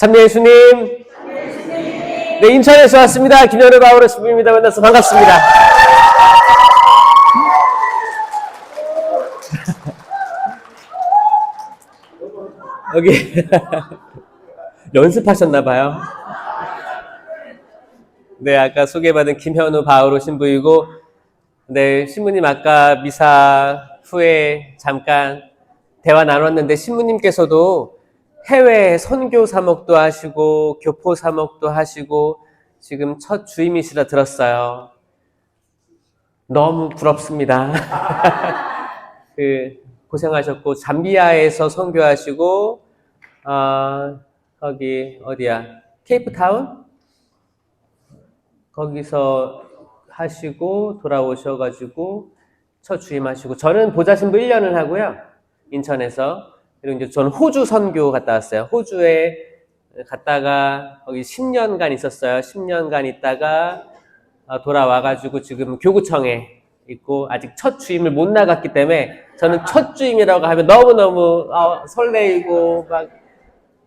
참여 예수님. 네, 인천에서 왔습니다. 김현우 바오로 신부입니다. 만나서 반갑습니다. 여기 연습하셨나봐요. 네, 아까 소개받은 김현우 바오로 신부이고, 네, 신부님 아까 미사 후에 잠깐 대화 나눴는데 신부님께서도 해외 선교 사목도 하시고 교포 사목도 하시고 지금 첫 주임이시라 들었어요. 너무 부럽습니다. 고생하셨고 잠비아에서 선교하시고 거기 어디야? 케이프타운? 거기서 하시고 돌아오셔가지고 첫 주임하시고 저는 보좌신부 1년을 하고요. 인천에서. 그리고 이제 저는 호주 선교 갔다 왔어요. 호주에 갔다가 거기 10년간 있었어요. 10년간 있다가 돌아와가지고 지금 교구청에 있고 아직 첫 주임을 못 나갔기 때문에 저는 첫 주임이라고 하면 너무너무 설레이고 막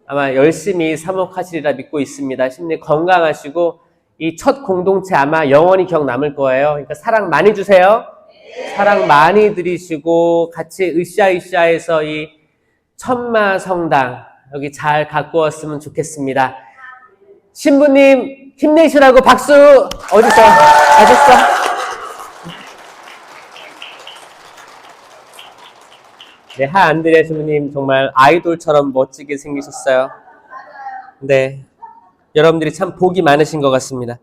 아마 열심히 사목하시리라 믿고 있습니다. 심리 건강하시고 이 첫 공동체 아마 영원히 기억 남을 거예요. 그러니까 사랑 많이 주세요. 사랑 많이 드리시고 같이 으쌰으쌰해서 이 천마 성당 여기 잘 갖고 왔으면 좋겠습니다. 신부님 힘내시라고 박수 어디서 하셨어? 네, 하안드레아 신부님 정말 아이돌처럼 멋지게 생기셨어요. 네, 여러분들이 참 복이 많으신 것 같습니다.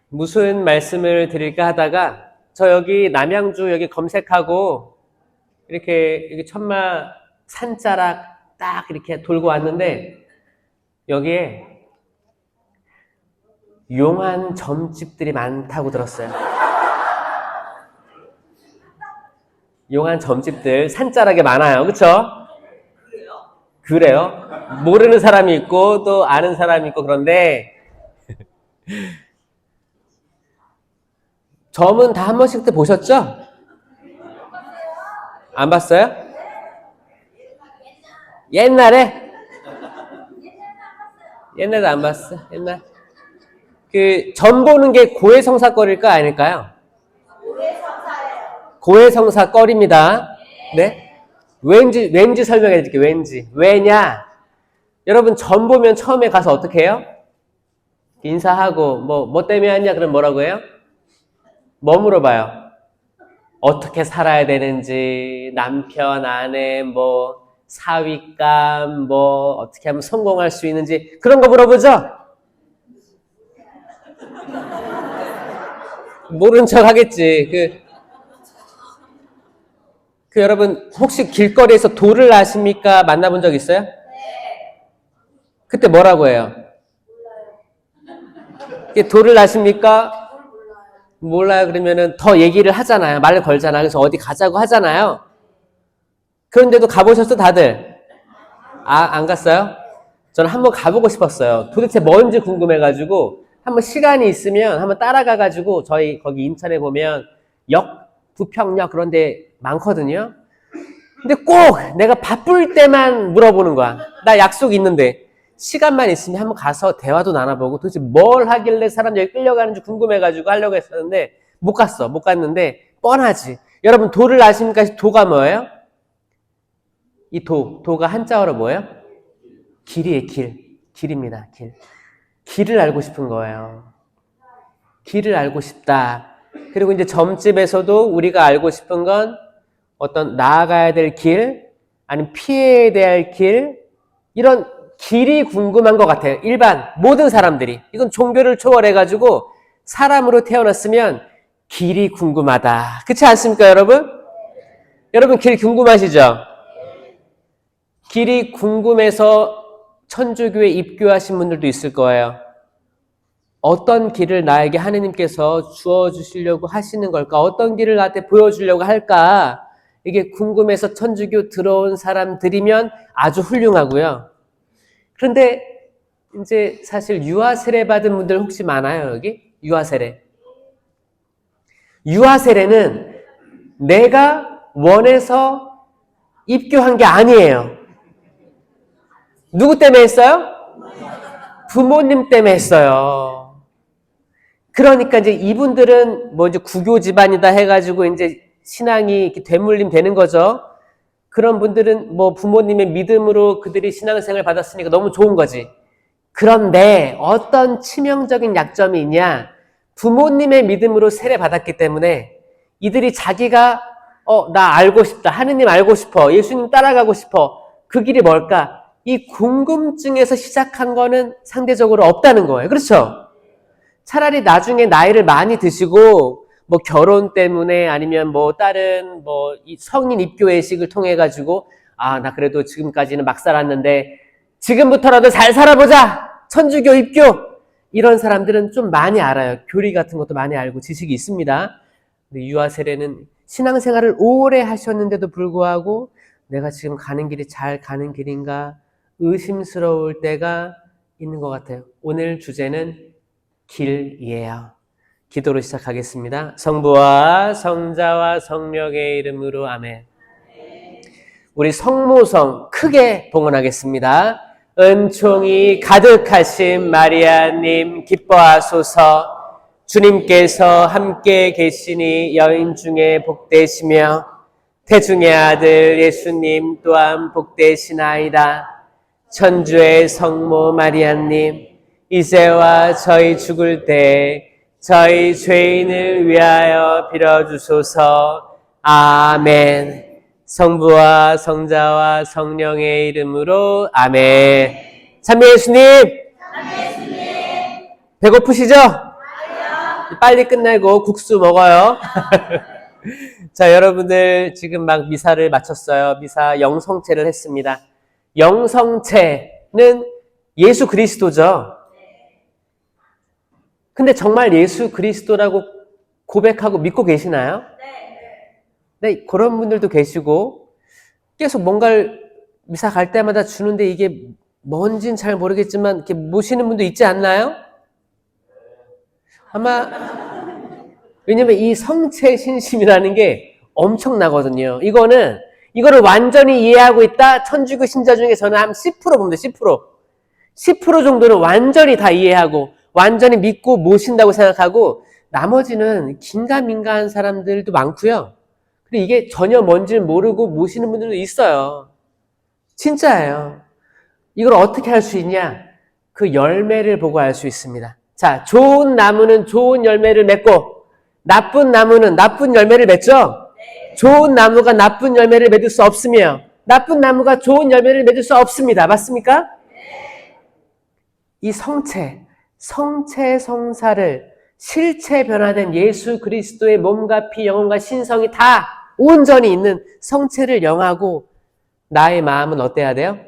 무슨 말씀을 드릴까 하다가 저 여기 남양주 여기 검색하고 이렇게 여기 천마 산자락 딱 이렇게 돌고 왔는데 여기에 용한 점집들이 많다고 들었어요. 용한 점집들 산자락에 많아요. 그렇죠? 그래요? 모르는 사람이 있고 또 아는 사람이 있고 그런데 점은 다 한 번씩 때 보셨죠? 안 봤어요? 옛날에? 옛날에 안 봤어. 옛날. 점 보는 게 고해성사거리일까 아닐까요? 고해성사거리입니다. 네? 왠지 설명해 드릴게요. 왠지. 왜냐? 여러분 점 보면 처음에 가서 어떻게 해요? 인사하고 뭐 때문에 왔냐? 그럼 뭐라고 해요? 뭐 물어봐요? 어떻게 살아야 되는지, 남편, 아내, 사윗감, 어떻게 하면 성공할 수 있는지, 그런 거 물어보죠? 모른 척 하겠지. 여러분, 혹시 길거리에서 돌을 아십니까? 만나본 적 있어요? 네. 그때 뭐라고 해요? 몰라요. 돌을 아십니까? 몰라요. 그러면은 더 얘기를 하잖아요. 말을 걸잖아요. 그래서 어디 가자고 하잖아요. 그런데도 가보셨어, 다들? 안 갔어요? 저는 한번 가보고 싶었어요. 도대체 뭔지 궁금해가지고 한번 시간이 있으면 한번 따라가가지고 저희 거기 인천에 보면 부평역 그런 데 많거든요. 근데 꼭 내가 바쁠 때만 물어보는 거야. 나 약속 있는데. 시간만 있으면 한번 가서 대화도 나눠보고 도대체 뭘 하길래 사람들이 끌려가는지 궁금해가지고 하려고 했었는데 못 갔는데 뻔하지. 여러분 도를 아십니까? 도가 뭐예요? 이 도가 한자어로 뭐예요? 길이에요. 길입니다. 길을 알고 싶은 거예요. 길을 알고 싶다. 그리고 이제 점집에서도 우리가 알고 싶은 건 어떤 나아가야 될 길, 아니면 피해야 될 길, 이런 길이 궁금한 것 같아요. 일반 모든 사람들이. 이건 종교를 초월해가지고 사람으로 태어났으면 길이 궁금하다. 그렇지 않습니까, 여러분? 여러분 길 궁금하시죠? 길이 궁금해서 천주교에 입교하신 분들도 있을 거예요. 어떤 길을 나에게 하느님께서 주어주시려고 하시는 걸까? 어떤 길을 나한테 보여주려고 할까? 이게 궁금해서 천주교 들어온 사람들이면 아주 훌륭하고요. 그런데 이제 사실 유아 세례 받은 분들 혹시 많아요, 여기? 유아 세례. 유아 세례는 내가 원해서 입교한 게 아니에요. 누구 때문에 했어요? 부모님 때문에 했어요. 그러니까 이제 이분들은 뭐 이제 구교 집안이다 해가지고 이제 신앙이 이렇게 되물림 되는 거죠. 그런 분들은 뭐 부모님의 믿음으로 그들이 신앙생활을 받았으니까 너무 좋은 거지. 그런데 어떤 치명적인 약점이 있냐? 부모님의 믿음으로 세례받았기 때문에 이들이 자기가 나 알고 싶다. 하느님 알고 싶어. 예수님 따라가고 싶어. 그 길이 뭘까? 이 궁금증에서 시작한 거는 상대적으로 없다는 거예요. 그렇죠? 차라리 나중에 나이를 많이 드시고 뭐 결혼 때문에 아니면 뭐 다른 뭐 이 성인 입교 예식을 통해 가지고 나 그래도 지금까지는 막 살았는데 지금부터라도 잘 살아보자. 천주교 입교. 이런 사람들은 좀 많이 알아요. 교리 같은 것도 많이 알고 지식이 있습니다. 근데 유아 세례는 신앙생활을 오래 하셨는데도 불구하고 내가 지금 가는 길이 잘 가는 길인가 의심스러울 때가 있는 것 같아요. 오늘 주제는 길이에요. 기도로 시작하겠습니다. 성부와 성자와 성령의 이름으로 아멘. 우리 성모성 크게 봉헌하겠습니다. 은총이 가득하신 마리아님 기뻐하소서. 주님께서 함께 계시니 여인 중에 복되시며 태중의 아들 예수님 또한 복되시나이다. 천주의 성모 마리아님 이제와 저희 죽을 때 저희 죄인을 위하여 빌어주소서. 아멘. 성부와 성자와 성령의 이름으로 아멘. 참여 예수님. 배고프시죠? 빨리 끝내고 국수 먹어요. 자, 여러분들 지금 막 미사를 마쳤어요. 미사 영성체를 했습니다. 영성체는 예수 그리스도죠. 근데 정말 예수 그리스도라고 고백하고 믿고 계시나요? 네, 그런 분들도 계시고 계속 뭔가를 미사 갈 때마다 주는데 이게 뭔진 잘 모르겠지만 이렇게 모시는 분도 있지 않나요? 아마 왜냐면 이 성체 신심이라는 게 엄청나거든요. 이거를 완전히 이해하고 있다. 천주교 신자 중에 저는 한 10% 보면 돼. 10%. 10% 정도는 완전히 다 이해하고 완전히 믿고 모신다고 생각하고 나머지는 긴가민가한 사람들도 많고요. 그리고 이게 전혀 뭔지를 모르고 모시는 분들도 있어요. 진짜예요. 이걸 어떻게 할 수 있냐? 그 열매를 보고 알 수 있습니다. 자, 좋은 나무는 좋은 열매를 맺고 나쁜 나무는 나쁜 열매를 맺죠? 좋은 나무가 나쁜 열매를 맺을 수 없으며 나쁜 나무가 좋은 열매를 맺을 수 없습니다. 맞습니까? 이 성체, 성체성사를 실체 변화된 예수 그리스도의 몸과 피, 영혼과 신성이 다 온전히 있는 성체를 영하고 나의 마음은 어때야 돼요?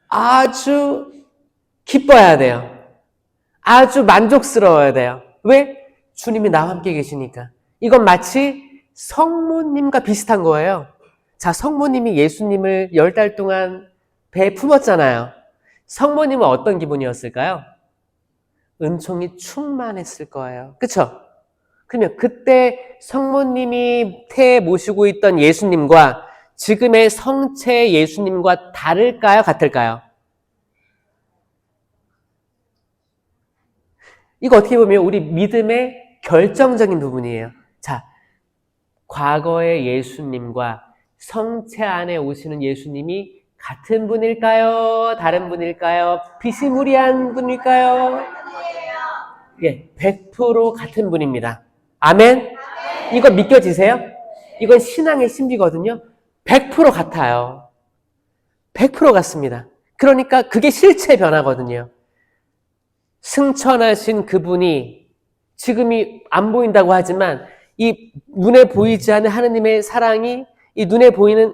아주 기뻐야 돼요. 아주 만족스러워야 돼요. 왜? 주님이 나와 함께 계시니까. 이건 마치 성모님과 비슷한 거예요. 자, 성모님이 예수님을 10달 동안 배에 품었잖아요. 성모님은 어떤 기분이었을까요? 은총이 충만했을 거예요. 그쵸? 그러면 그때 성모님이 태에 모시고 있던 예수님과 지금의 성체 예수님과 다를까요? 같을까요? 이거 어떻게 보면 우리 믿음의 결정적인 부분이에요. 자, 과거의 예수님과 성체 안에 오시는 예수님이 같은 분일까요? 다른 분일까요? 비스무리한 분일까요? 예, 100% 같은 분입니다. 아멘? 이거 믿겨지세요? 이건 신앙의 신비거든요. 100% 같아요. 100% 같습니다. 그러니까 그게 실체 변화거든요. 승천하신 그분이 지금이 안 보인다고 하지만 이 눈에 보이지 않는 하느님의 사랑이 이 눈에 보이는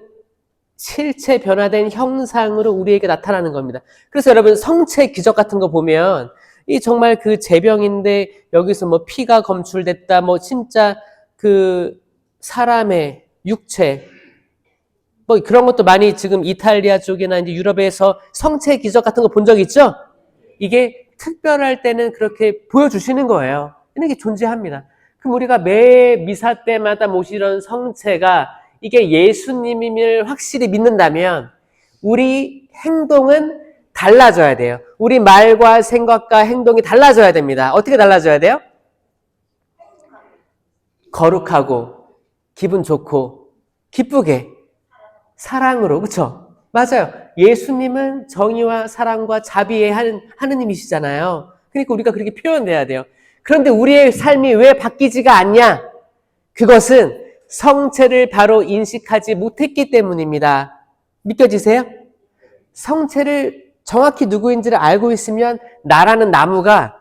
실체 변화된 형상으로 우리에게 나타나는 겁니다. 그래서 여러분 성체 기적 같은 거 보면 이 정말 그 재병인데 여기서 뭐 피가 검출됐다 뭐 진짜 그 사람의 육체 뭐 그런 것도 많이 지금 이탈리아 쪽이나 이제 유럽에서 성체 기적 같은 거 본 적 있죠? 이게 특별할 때는 그렇게 보여주시는 거예요. 이게 존재합니다. 그럼 우리가 매 미사 때마다 모시던 성체가 이게 예수님임을 확실히 믿는다면 우리 행동은 달라져야 돼요. 우리 말과 생각과 행동이 달라져야 됩니다. 어떻게 달라져야 돼요? 거룩하고 기분 좋고 기쁘게 사랑으로, 그렇죠? 맞아요. 예수님은 정의와 사랑과 자비의 하느님이시잖아요. 그러니까 우리가 그렇게 표현돼야 돼요. 그런데 우리의 삶이 왜 바뀌지가 않냐? 그것은 성체를 바로 인식하지 못했기 때문입니다. 믿겨지세요? 성체를 정확히 누구인지를 알고 있으면 나라는 나무가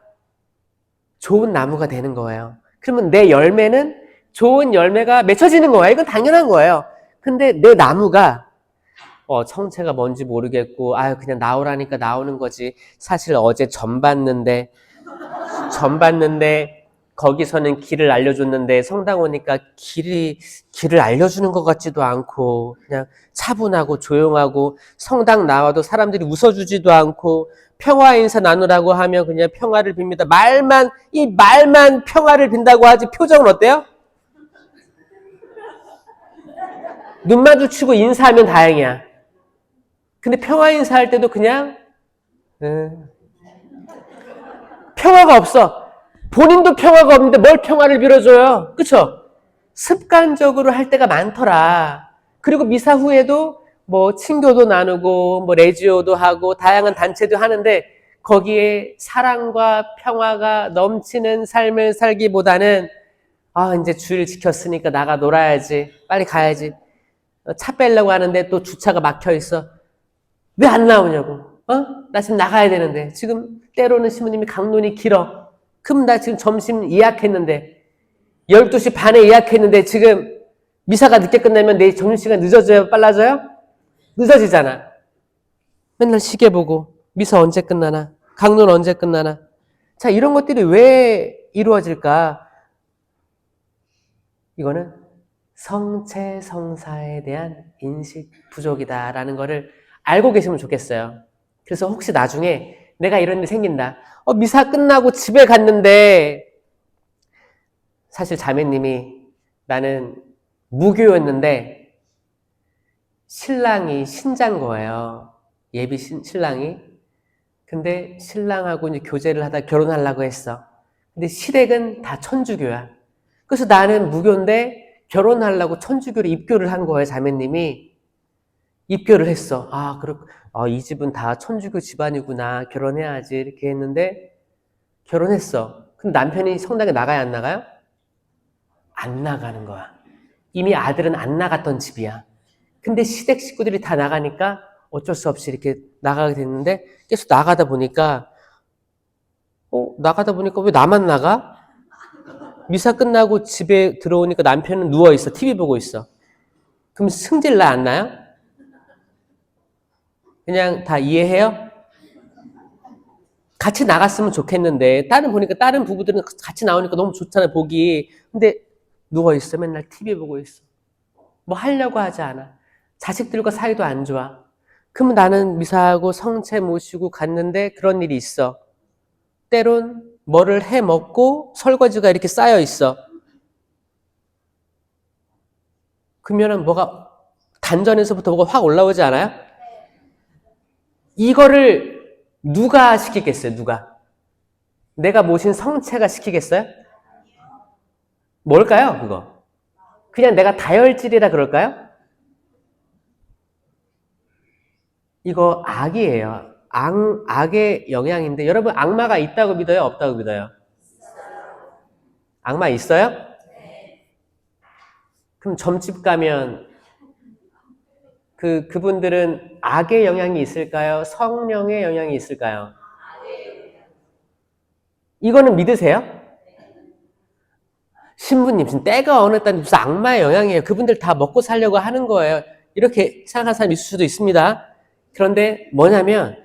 좋은 나무가 되는 거예요. 그러면 내 열매는 좋은 열매가 맺혀지는 거예요. 이건 당연한 거예요. 근데 내 나무가 성체가 뭔지 모르겠고 그냥 나오라니까 나오는 거지. 사실 어제 점 봤는데 거기서는 길을 알려줬는데 성당 오니까 길을 알려주는 것 같지도 않고 그냥 차분하고 조용하고 성당 나와도 사람들이 웃어주지도 않고 평화 인사 나누라고 하면 그냥 평화를 빕니다. 말만 평화를 빈다고 하지 표정은 어때요? 눈 마주치고 인사하면 다행이야. 근데 평화 인사할 때도 그냥 평화가 없어. 본인도 평화가 없는데 뭘 평화를 빌어줘요. 그쵸? 습관적으로 할 때가 많더라. 그리고 미사 후에도 뭐 친교도 나누고 뭐 레지오도 하고 다양한 단체도 하는데 거기에 사랑과 평화가 넘치는 삶을 살기보다는 이제 주일 지켰으니까 나가 놀아야지. 빨리 가야지. 차 빼려고 하는데 또 주차가 막혀 있어. 왜 안 나오냐고. 나 지금 나가야 되는데. 지금 때로는 신부님이 강론이 길어. 그럼 나 지금 점심 예약했는데 12시 반에 예약했는데 지금 미사가 늦게 끝나면 내 점심시간 늦어져요? 빨라져요? 늦어지잖아. 맨날 시계 보고 미사 언제 끝나나? 강론 언제 끝나나? 자, 이런 것들이 왜 이루어질까? 이거는 성체 성사에 대한 인식 부족이다라는 거를 알고 계시면 좋겠어요. 그래서 혹시 나중에 내가 이런 일 생긴다. 미사 끝나고 집에 갔는데 사실 자매님이 나는 무교였는데 신랑이 신자인 거예요. 예비 신랑이. 근데 신랑하고 이제 교제를 하다 결혼하려고 했어. 근데 시댁은 다 천주교야. 그래서 나는 무교인데 결혼하려고 천주교로 입교를 한 거예요, 자매님이. 입교를 했어. 이 집은 다 천주교 집안이구나. 결혼해야지. 이렇게 했는데 결혼했어. 근데 남편이 성당에 나가야 안 나가요? 안 나가는 거야. 이미 아들은 안 나갔던 집이야. 근데 시댁 식구들이 다 나가니까 어쩔 수 없이 이렇게 나가게 됐는데 계속 나가다 보니까 왜 나만 나가? 미사 끝나고 집에 들어오니까 남편은 누워있어. TV 보고 있어. 그럼 승질 나 안 나요? 그냥 다 이해해요? 같이 나갔으면 좋겠는데 보니까 다른 부부들은 같이 나오니까 너무 좋잖아요, 보기. 근데 누워있어. 맨날 TV 보고 있어. 뭐 하려고 하지 않아. 자식들과 사이도 안 좋아. 그러면 나는 미사하고 성체 모시고 갔는데 그런 일이 있어. 때론 뭐를 해 먹고 설거지가 이렇게 쌓여 있어. 그러면은 단전에서부터 뭐가 확 올라오지 않아요? 이거를 누가 시키겠어요? 누가? 내가 모신 성체가 시키겠어요? 뭘까요, 그거? 그냥 내가 다혈질이라 그럴까요? 이거 악이에요. 악의 영향인데 여러분 악마가 있다고 믿어요? 없다고 믿어요? 악마 있어요? 그럼 점집 가면 그분들은 악의 영향이 있을까요? 성령의 영향이 있을까요? 이거는 믿으세요? 신부님, 지금 때가 어느 때 무슨 악마의 영향이에요. 그분들 다 먹고 살려고 하는 거예요. 이렇게 생각하는 사람이 있을 수도 있습니다. 그런데 뭐냐면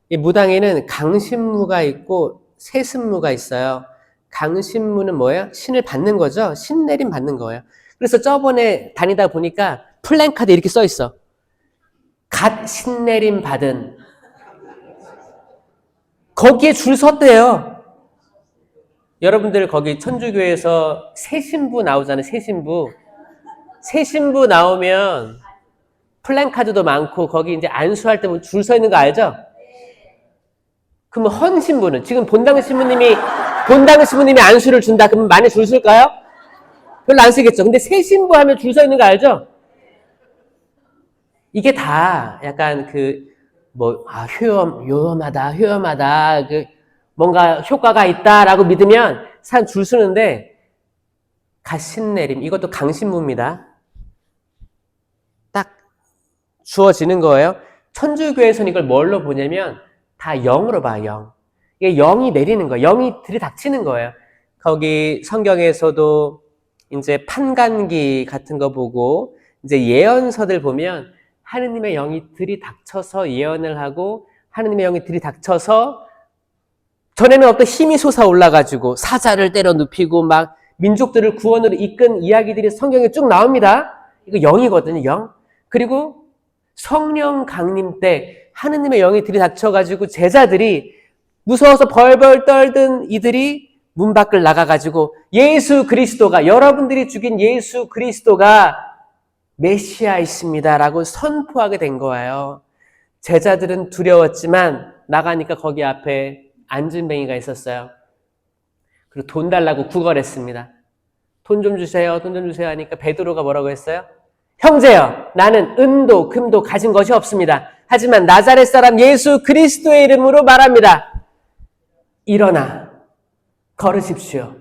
이 무당에는 강신무가 있고 세신무가 있어요. 강신무는 뭐예요? 신을 받는 거죠. 신내림 받는 거예요. 그래서 저번에 다니다 보니까 플랜카드 이렇게 써 있어. 갓 신내림 받은. 거기에 줄 섰대요. 여러분들 거기 천주교에서 새신부 나오잖아요. 새신부 나오면 플랜카드도 많고 거기 이제 안수할 때 줄 서 있는 거 알죠? 그러면 헌 신부는 지금 본당 신부님이 안수를 준다 그러면 많이 줄 설까요? 별로 안 쓰겠죠. 근데 새 신부 하면 줄 서 있는 거 알죠? 이게 다 약간 효험하다, 뭔가 효과가 있다라고 믿으면 사람 줄 서는데, 갓신내림, 이것도 강신부입니다. 딱 주어지는 거예요. 천주교에서는 이걸 뭘로 보냐면, 다 영으로 봐요, 영. 이게 영이 내리는 거예요. 영이 들이닥치는 거예요. 거기 성경에서도 이제 판간기 같은 거 보고, 이제 예언서들 보면, 하느님의 영이 들이닥쳐서 예언을 하고 하느님의 영이 들이닥쳐서 전에는 어떤 힘이 솟아올라가지고 사자를 때려 눕히고 막 민족들을 구원으로 이끈 이야기들이 성경에 쭉 나옵니다. 이거 영이거든요, 영. 그리고 성령 강림 때 하느님의 영이 들이닥쳐가지고 제자들이 무서워서 벌벌 떨던 이들이 문 밖을 나가가지고 예수 그리스도가, 여러분들이 죽인 예수 그리스도가 메시아이십니다라고 선포하게 된 거예요. 제자들은 두려웠지만 나가니까 거기 앞에 안진뱅이가 있었어요. 그리고 돈 달라고 구걸했습니다. 돈 좀 주세요, 돈 좀 주세요 하니까 베드로가 뭐라고 했어요? 형제여, 나는 은도 금도 가진 것이 없습니다. 하지만 나자렛 사람 예수 그리스도의 이름으로 말합니다. 일어나 걸으십시오.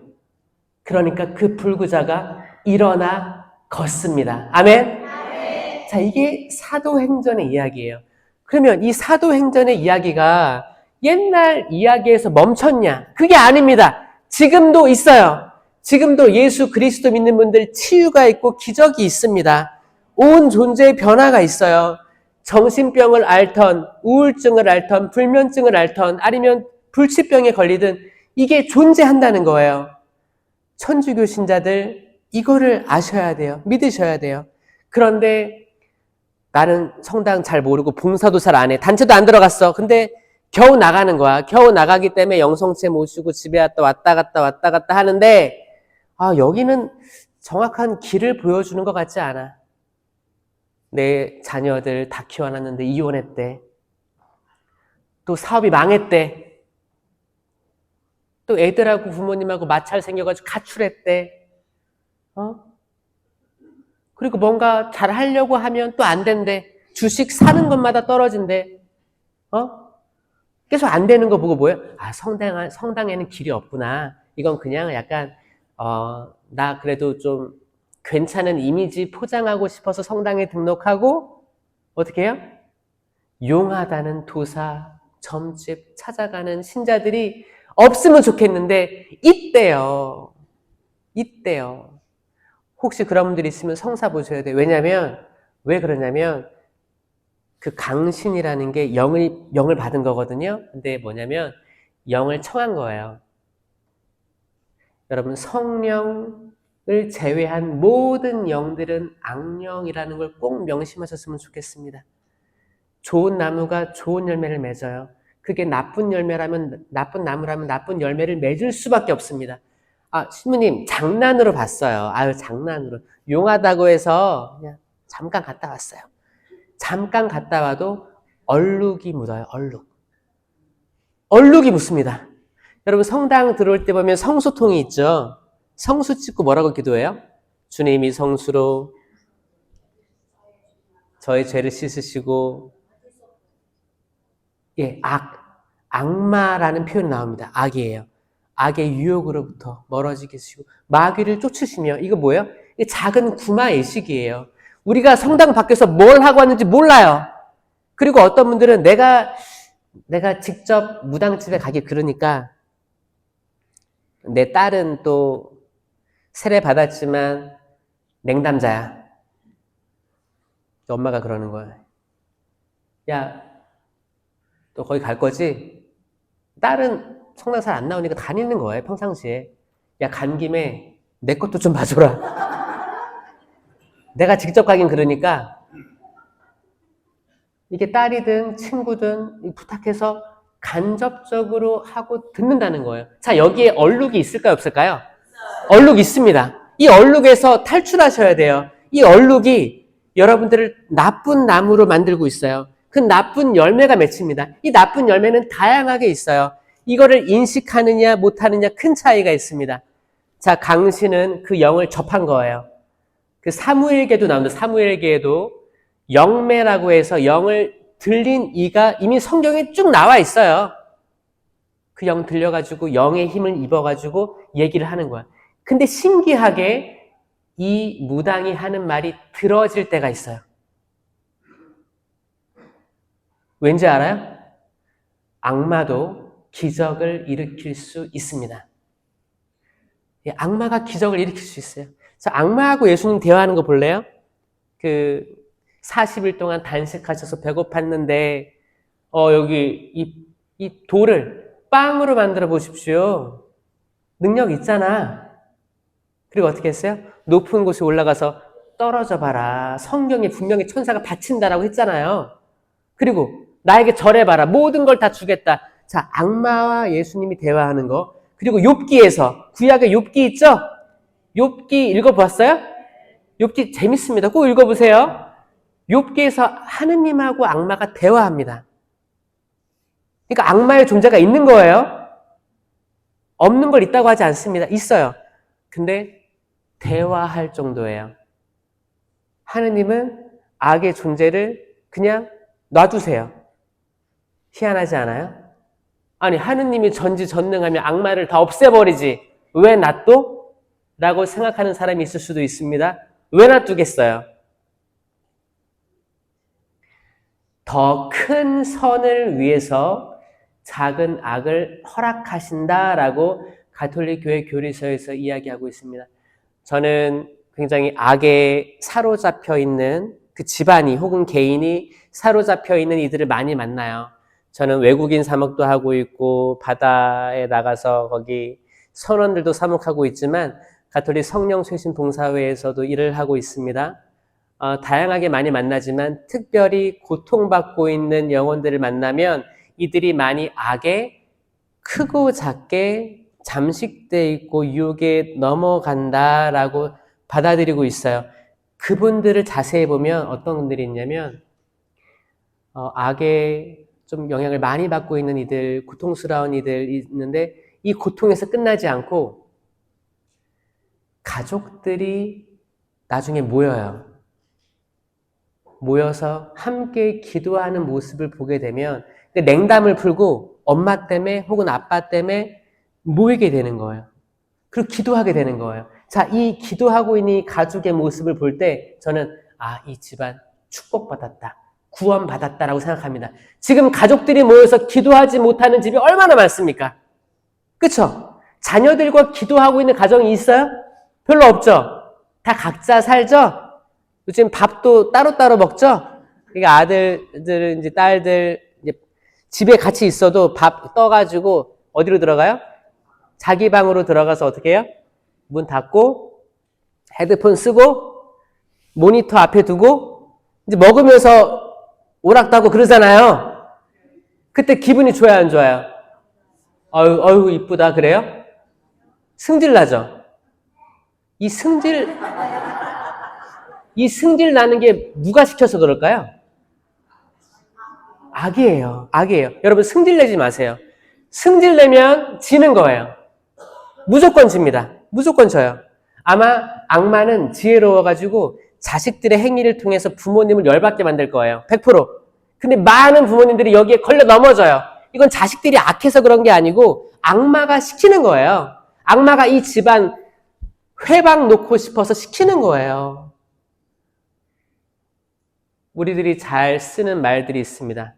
그러니까 그 불구자가 일어나 걷습니다. 아멘? 아멘. 자, 이게 사도행전의 이야기예요. 그러면 이 사도행전의 이야기가 옛날 이야기에서 멈췄냐? 그게 아닙니다. 지금도 있어요. 지금도 예수 그리스도 믿는 분들 치유가 있고 기적이 있습니다. 온 존재의 변화가 있어요. 정신병을 앓던, 우울증을 앓던, 불면증을 앓던, 아니면 불치병에 걸리든 이게 존재한다는 거예요. 천주교 신자들 이거를 아셔야 돼요. 믿으셔야 돼요. 그런데 나는 성당 잘 모르고 봉사도 잘 안 해. 단체도 안 들어갔어. 근데 겨우 나가는 거야. 겨우 나가기 때문에 영성체 모시고 집에 왔다 갔다 하는데 여기는 정확한 길을 보여주는 것 같지 않아. 내 자녀들 다 키워놨는데 이혼했대. 또 사업이 망했대. 또 애들하고 부모님하고 마찰 생겨가지고 가출했대. 그리고 뭔가 잘 하려고 하면 또 안 된대. 주식 사는 것마다 떨어진대. 계속 안 되는 거 보고 뭐예요? 성당에는 길이 없구나. 이건 그냥 약간, 나 그래도 좀 괜찮은 이미지 포장하고 싶어서 성당에 등록하고, 어떻게 해요? 용하다는 도사, 점집 찾아가는 신자들이 없으면 좋겠는데, 있대요. 혹시 그런 분들이 있으면 성사 보셔야 돼요. 왜 그러냐면, 그 강신이라는 게 영을 받은 거거든요. 근데 뭐냐면, 영을 청한 거예요. 여러분, 성령을 제외한 모든 영들은 악령이라는 걸 꼭 명심하셨으면 좋겠습니다. 좋은 나무가 좋은 열매를 맺어요. 그게 나쁜 나무라면 나쁜 열매를 맺을 수밖에 없습니다. 신부님, 장난으로 봤어요. 장난으로. 용하다고 해서 그냥 잠깐 갔다 왔어요. 잠깐 갔다 와도 얼룩이 묻어요, 얼룩이 묻습니다. 여러분, 성당 들어올 때 보면 성수통이 있죠? 성수 찍고 뭐라고 기도해요? 주님이 성수로 저의 죄를 씻으시고, 악마라는 표현이 나옵니다. 악이에요. 악의 유혹으로부터 멀어지게 하시고 마귀를 쫓으시며, 이거 뭐예요? 이게 작은 구마의식이에요. 우리가 성당 밖에서 뭘 하고 왔는지 몰라요. 그리고 어떤 분들은 내가 직접 무당집에 가기 그러니까 내 딸은 또 세례 받았지만 냉담자야. 엄마가 그러는 거야. 야, 너 거기 갈 거지? 딸은 성당 잘 안 나오니까 다니는 거예요, 평상시에. 야, 간 김에 내 것도 좀 봐줘라. 내가 직접 가긴 그러니까 이게 딸이든 친구든 부탁해서 간접적으로 하고 듣는다는 거예요. 자, 여기에 얼룩이 있을까요, 없을까요? 얼룩이 있습니다. 이 얼룩에서 탈출하셔야 돼요. 이 얼룩이 여러분들을 나쁜 나무로 만들고 있어요. 그 나쁜 열매가 맺힙니다. 이 나쁜 열매는 다양하게 있어요. 이거를 인식하느냐 못하느냐 큰 차이가 있습니다. 자, 강신은 그 영을 접한 거예요. 그 사무엘계도 나오는데 사무엘계에도 영매라고 해서 영을 들린 이가 이미 성경에 쭉 나와 있어요. 그 영 들려가지고 영의 힘을 입어가지고 얘기를 하는 거야. 근데 신기하게 이 무당이 하는 말이 들어질 때가 있어요. 왠지 알아요? 악마도 기적을 일으킬 수 있습니다. 악마가 기적을 일으킬 수 있어요. 자, 악마하고 예수님 대화하는 거 볼래요? 그 40일 동안 단식하셔서 배고팠는데 여기 이 돌을 빵으로 만들어 보십시오. 능력 있잖아. 그리고 어떻게 했어요? 높은 곳에 올라가서 떨어져 봐라. 성경에 분명히 천사가 바친다라고 했잖아요. 그리고 나에게 절해봐라. 모든 걸 다 주겠다. 자, 악마와 예수님이 대화하는 거. 그리고 욥기에서 구약의 욥기 있죠? 욥기 읽어봤어요? 욥기 재밌습니다. 꼭 읽어보세요. 욥기에서 하느님하고 악마가 대화합니다. 그러니까 악마의 존재가 있는 거예요. 없는 걸 있다고 하지 않습니다. 있어요. 근데 대화할 정도예요. 하느님은 악의 존재를 그냥 놔두세요. 희한하지 않아요? 아니, 하느님이 전지전능하면 악마를 다 없애버리지. 왜 놔둬? 라고 생각하는 사람이 있을 수도 있습니다. 왜 놔두겠어요? 더 큰 선을 위해서 작은 악을 허락하신다라고 가톨릭 교회 교리서에서 이야기하고 있습니다. 저는 굉장히 악에 사로잡혀 있는 그 집안이 혹은 개인이 사로잡혀 있는 이들을 많이 만나요. 저는 외국인 사목도 하고 있고 바다에 나가서 거기 선원들도 사목하고 있지만 가톨릭 성령쇄신 봉사회에서도 일을 하고 있습니다. 다양하게 많이 만나지만 특별히 고통받고 있는 영혼들을 만나면 이들이 많이 악에 크고 작게 잠식돼 있고 유혹에 넘어간다라고 받아들이고 있어요. 그분들을 자세히 보면 어떤 분들이 있냐면 악에 좀 영향을 많이 받고 있는 이들, 고통스러운 이들이 있는데 이 고통에서 끝나지 않고 가족들이 나중에 모여서 함께 기도하는 모습을 보게 되면 냉담을 풀고 엄마 때문에 혹은 아빠 때문에 모이게 되는 거예요. 그리고 기도하게 되는 거예요. 자, 이 기도하고 있는 이 가족의 모습을 볼 때 저는 이 집안 축복받았다, 구원받았다라고 생각합니다. 지금 가족들이 모여서 기도하지 못하는 집이 얼마나 많습니까? 그쵸? 자녀들과 기도하고 있는 가정이 있어요? 별로 없죠? 다 각자 살죠? 요즘 밥도 따로따로 먹죠? 그러니까 아들들은 이제 딸들 이제 집에 같이 있어도 밥 떠가지고 어디로 들어가요? 자기 방으로 들어가서 어떻게 해요? 문 닫고 헤드폰 쓰고 모니터 앞에 두고 이제 먹으면서 오락가고 그러잖아요. 그때 기분이 좋아요, 안 좋아요? 어휴 이쁘다 그래요? 승질 나죠? 이 승질 나는 게 누가 시켜서 그럴까요? 악이에요. 여러분 승질 내지 마세요. 승질 내면 지는 거예요. 무조건 집니다. 무조건 져요. 아마 악마는 지혜로워가지고 자식들의 행위를 통해서 부모님을 열받게 만들 거예요. 100%. 근데 많은 부모님들이 여기에 걸려 넘어져요. 이건 자식들이 악해서 그런 게 아니고 악마가 시키는 거예요. 악마가 이 집안 회방 놓고 싶어서 시키는 거예요. 우리들이 잘 쓰는 말들이 있습니다.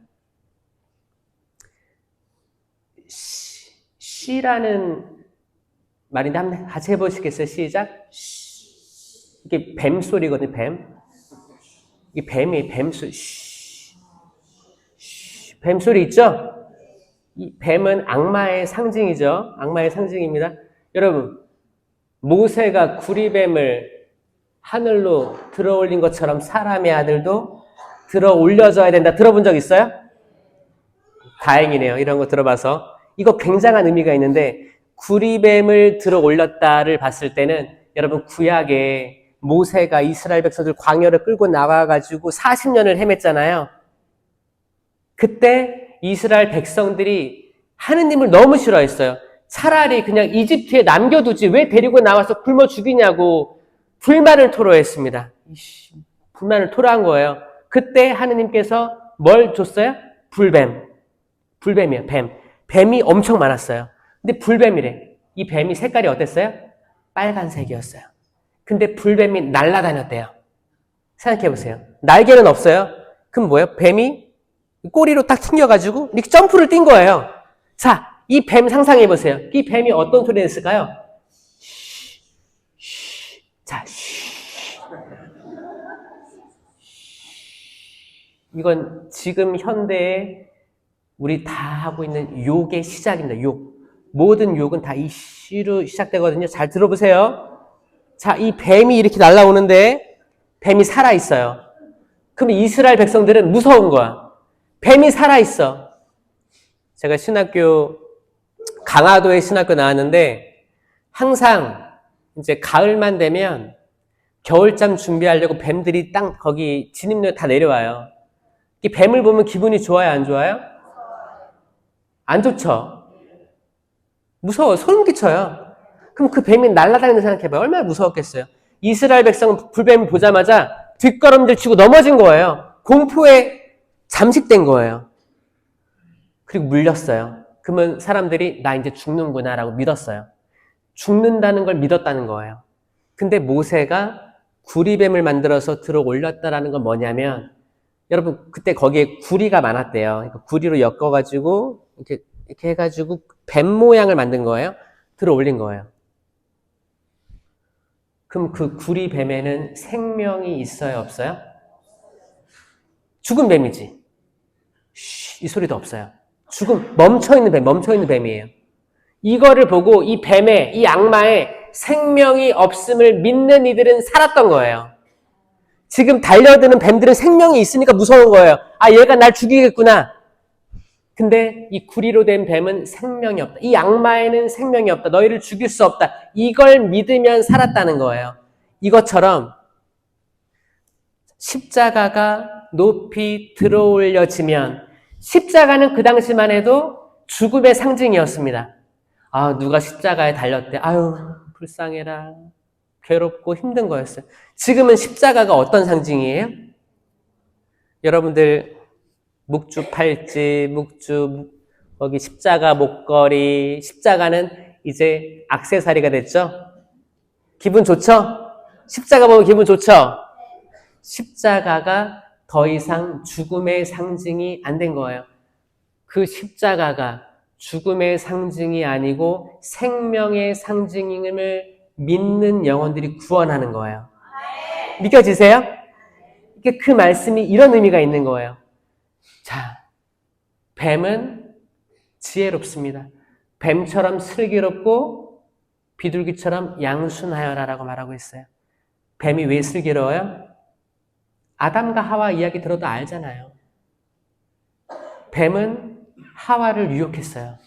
쉬라는 말인데 한번 같이 해보시겠어요? 시작. 이게 뱀 소리거든요. 이게 뱀 소리. 뱀 소리 있죠? 이 뱀은 악마의 상징이죠. 악마의 상징입니다. 여러분, 모세가 구리뱀을 하늘로 들어 올린 것처럼 사람의 아들도 들어 올려져야 된다. 들어본 적 있어요? 다행이네요. 이런 거 들어봐서. 이거 굉장한 의미가 있는데 구리뱀을 들어 올렸다를 봤을 때는 여러분 구약에 모세가 이스라엘 백성들 광야를 끌고 나와가지고 40년을 헤맸잖아요. 그때 이스라엘 백성들이 하느님을 너무 싫어했어요. 차라리 그냥 이집트에 남겨두지 왜 데리고 나와서 굶어 죽이냐고 불만을 토로했습니다. 불만을 토로한 거예요. 그때 하느님께서 뭘 줬어요? 불뱀. 불뱀이에요. 뱀. 뱀이 엄청 많았어요. 근데 불뱀이래. 이 뱀이 색깔이 어땠어요? 빨간색이었어요. 근데 불뱀이 날아다녔대요. 생각해보세요. 날개는 없어요. 그럼 뭐예요? 뱀이 꼬리로 딱 튕겨가지고 이렇게 점프를 뛴 거예요. 자, 이 뱀 상상해보세요. 이 뱀이 어떤 소리를 했을까요? 자, 이건 지금 현대에 우리 다 하고 있는 욕의 시작입니다. 욕. 모든 욕은 다 이 시로 시작되거든요. 잘 들어보세요. 자, 이 뱀이 이렇게 날아오는데 뱀이 살아있어요. 그럼 이스라엘 백성들은 무서운 거야. 뱀이 살아있어. 제가 강화도에 신학교 나왔는데 항상 이제 가을만 되면 겨울잠 준비하려고 뱀들이 거기 진입로에 다 내려와요. 이 뱀을 보면 기분이 좋아요, 안 좋아요? 안 좋죠. 무서워. 소름 끼쳐요. 그럼 그 뱀이 날아다니는 생각해봐요. 얼마나 무서웠겠어요. 이스라엘 백성은 불뱀을 보자마자 뒷걸음질 치고 넘어진 거예요. 공포에 잠식된 거예요. 그리고 물렸어요. 그러면 사람들이 나 이제 죽는구나 라고 믿었어요. 죽는다는 걸 믿었다는 거예요. 근데 모세가 구리뱀을 만들어서 들어 올렸다라는 건 뭐냐면 여러분 그때 거기에 구리가 많았대요. 그러니까 구리로 엮어가지고 이렇게 해가지고 뱀 모양을 만든 거예요. 들어 올린 거예요. 그럼 그 구리 뱀에는 생명이 있어요, 없어요? 죽은 뱀이지. 이 소리도 없어요. 멈춰있는 뱀이에요. 이거를 보고 이 뱀에, 이 악마에 생명이 없음을 믿는 이들은 살았던 거예요. 지금 달려드는 뱀들은 생명이 있으니까 무서운 거예요. 아, 얘가 날 죽이겠구나. 근데 이 구리로 된 뱀은 생명이 없다. 이 악마에는 생명이 없다. 너희를 죽일 수 없다. 이걸 믿으면 살았다는 거예요. 이것처럼 십자가가 높이 들어올려지면 십자가는 그 당시만 해도 죽음의 상징이었습니다. 아, 누가 십자가에 달렸대. 아유, 불쌍해라. 괴롭고 힘든 거였어요. 지금은 십자가가 어떤 상징이에요? 여러분들 묵주 팔찌, 거기 십자가 목걸이, 십자가는 이제 액세서리가 됐죠? 기분 좋죠? 십자가 보면 기분 좋죠? 십자가가 더 이상 죽음의 상징이 안 된 거예요. 그 십자가가 죽음의 상징이 아니고 생명의 상징임을 믿는 영혼들이 구원하는 거예요. 믿겨지세요? 그 말씀이 이런 의미가 있는 거예요. 자, 뱀은 지혜롭습니다. 뱀처럼 슬기롭고 비둘기처럼 양순하여라라고 말하고 있어요. 뱀이 왜 슬기로워요? 아담과 하와 이야기 들어도 알잖아요. 뱀은 하와를 유혹했어요.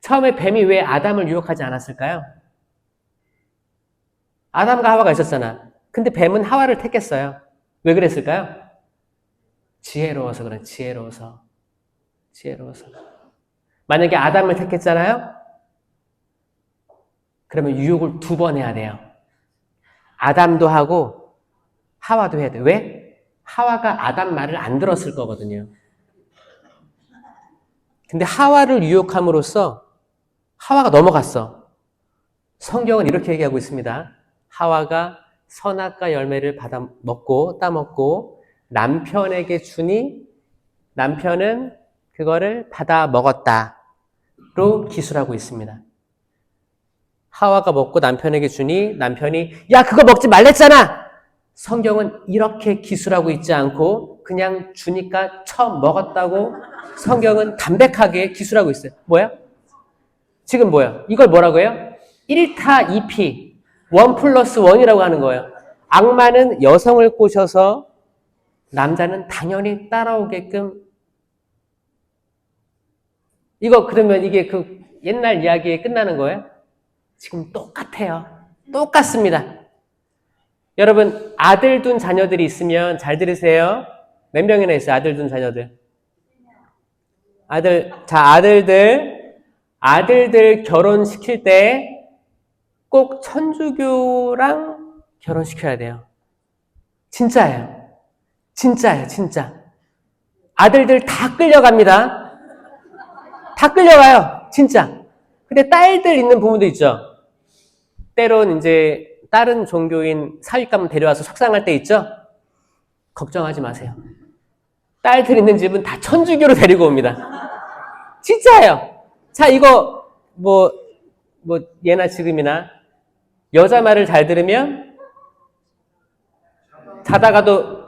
처음에 뱀이 왜 아담을 유혹하지 않았을까요? 아담과 하와가 있었잖아. 근데 뱀은 하와를 택했어요. 왜 그랬을까요? 지혜로워서 그래. 지혜로워서. 만약에 아담을 택했잖아요? 그러면 유혹을 2번 해야 돼요. 아담도 하고 하와도 해야 돼요. 왜? 하와가 아담 말을 안 들었을 거거든요. 근데 하와를 유혹함으로써 하와가 넘어갔어. 성경은 이렇게 얘기하고 있습니다. 하와가 선악과 열매를 따먹고 남편에게 주니 남편은 그거를 받아 먹었다로 기술하고 있습니다. 하와가 먹고 남편에게 주니 남편이 야 그거 먹지 말랬잖아. 성경은 이렇게 기술하고 있지 않고 그냥 주니까 처음 먹었다고 성경은 담백하게 기술하고 있어요. 뭐야? 지금 뭐야? 이걸 뭐라고 해요? 1타 2피 1 플러스 1이라고 하는 거예요. 악마는 여성을 꼬셔서 남자는 당연히 따라오게끔 이거 그러면 이게 그 옛날 이야기에 끝나는 거예요? 지금 똑같아요. 똑같습니다. 여러분, 아들 둔 자녀들이 있으면 잘 들으세요. 몇 명이나 있어요, 아들 둔 자녀들? 아들들 결혼시킬 때 꼭 천주교랑 결혼시켜야 돼요. 진짜예요. 진짜예요, 진짜. 아들들 다 끌려갑니다. 다 끌려가요, 진짜. 근데 딸들 있는 부모도 있죠. 때론 이제 다른 종교인 사윗감 데려와서 속상할 때 있죠. 걱정하지 마세요. 딸들 있는 집은 다 천주교로 데리고 옵니다. 진짜예요. 자, 이거 예나 지금이나 여자 말을 잘 들으면 자다가도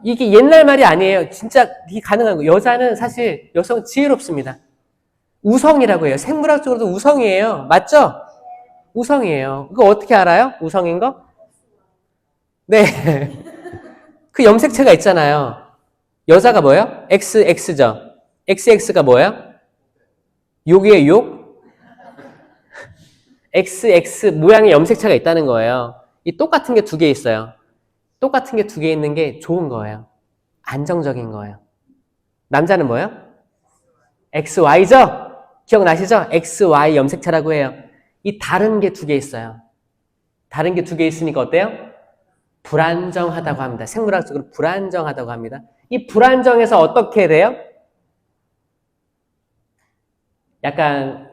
이게 옛날 말이 아니에요. 진짜 이게 가능한 거예요. 여자는 사실 여성 지혜롭습니다. 우성이라고 해요. 생물학적으로도 우성이에요. 맞죠? 우성이에요. 그거 어떻게 알아요? 우성인 거? 네. 그 염색체가 있잖아요. 여자가 뭐예요? XX죠. XX가 뭐예요? 욕이에요, 욕? XX 모양의 염색체가 있다는 거예요. 이 똑같은 게 두 개 있어요. 똑같은 게 두 개 있는 게 좋은 거예요. 안정적인 거예요. 남자는 뭐예요? XY죠? 기억나시죠? XY 염색체라고 해요. 이 다른 게 두 개 있어요. 다른 게 두 개 있으니까 어때요? 불안정하다고 합니다. 생물학적으로 불안정하다고 합니다. 이 불안정해서 어떻게 돼요? 약간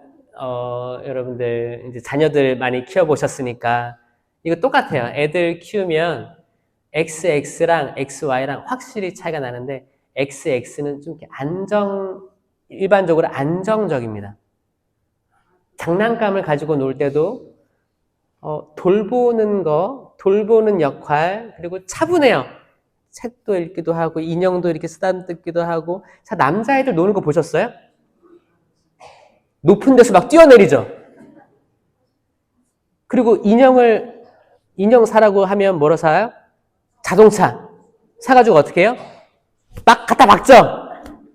여러분들 이제 자녀들 많이 키워보셨으니까 이거 똑같아요. 애들 키우면 XX랑 XY랑 확실히 차이가 나는데 XX는 좀 이렇게 일반적으로 안정적입니다. 장난감을 가지고 놀 때도 돌보는 역할, 그리고 차분해요. 책도 읽기도 하고 인형도 이렇게 쓰다듬기도 하고. 자, 남자애들 노는 거 보셨어요? 높은 데서 막 뛰어내리죠. 그리고 인형 사라고 하면 뭐로 사요? 자동차 사가지고 어떻게 해요? 막 갖다 박죠.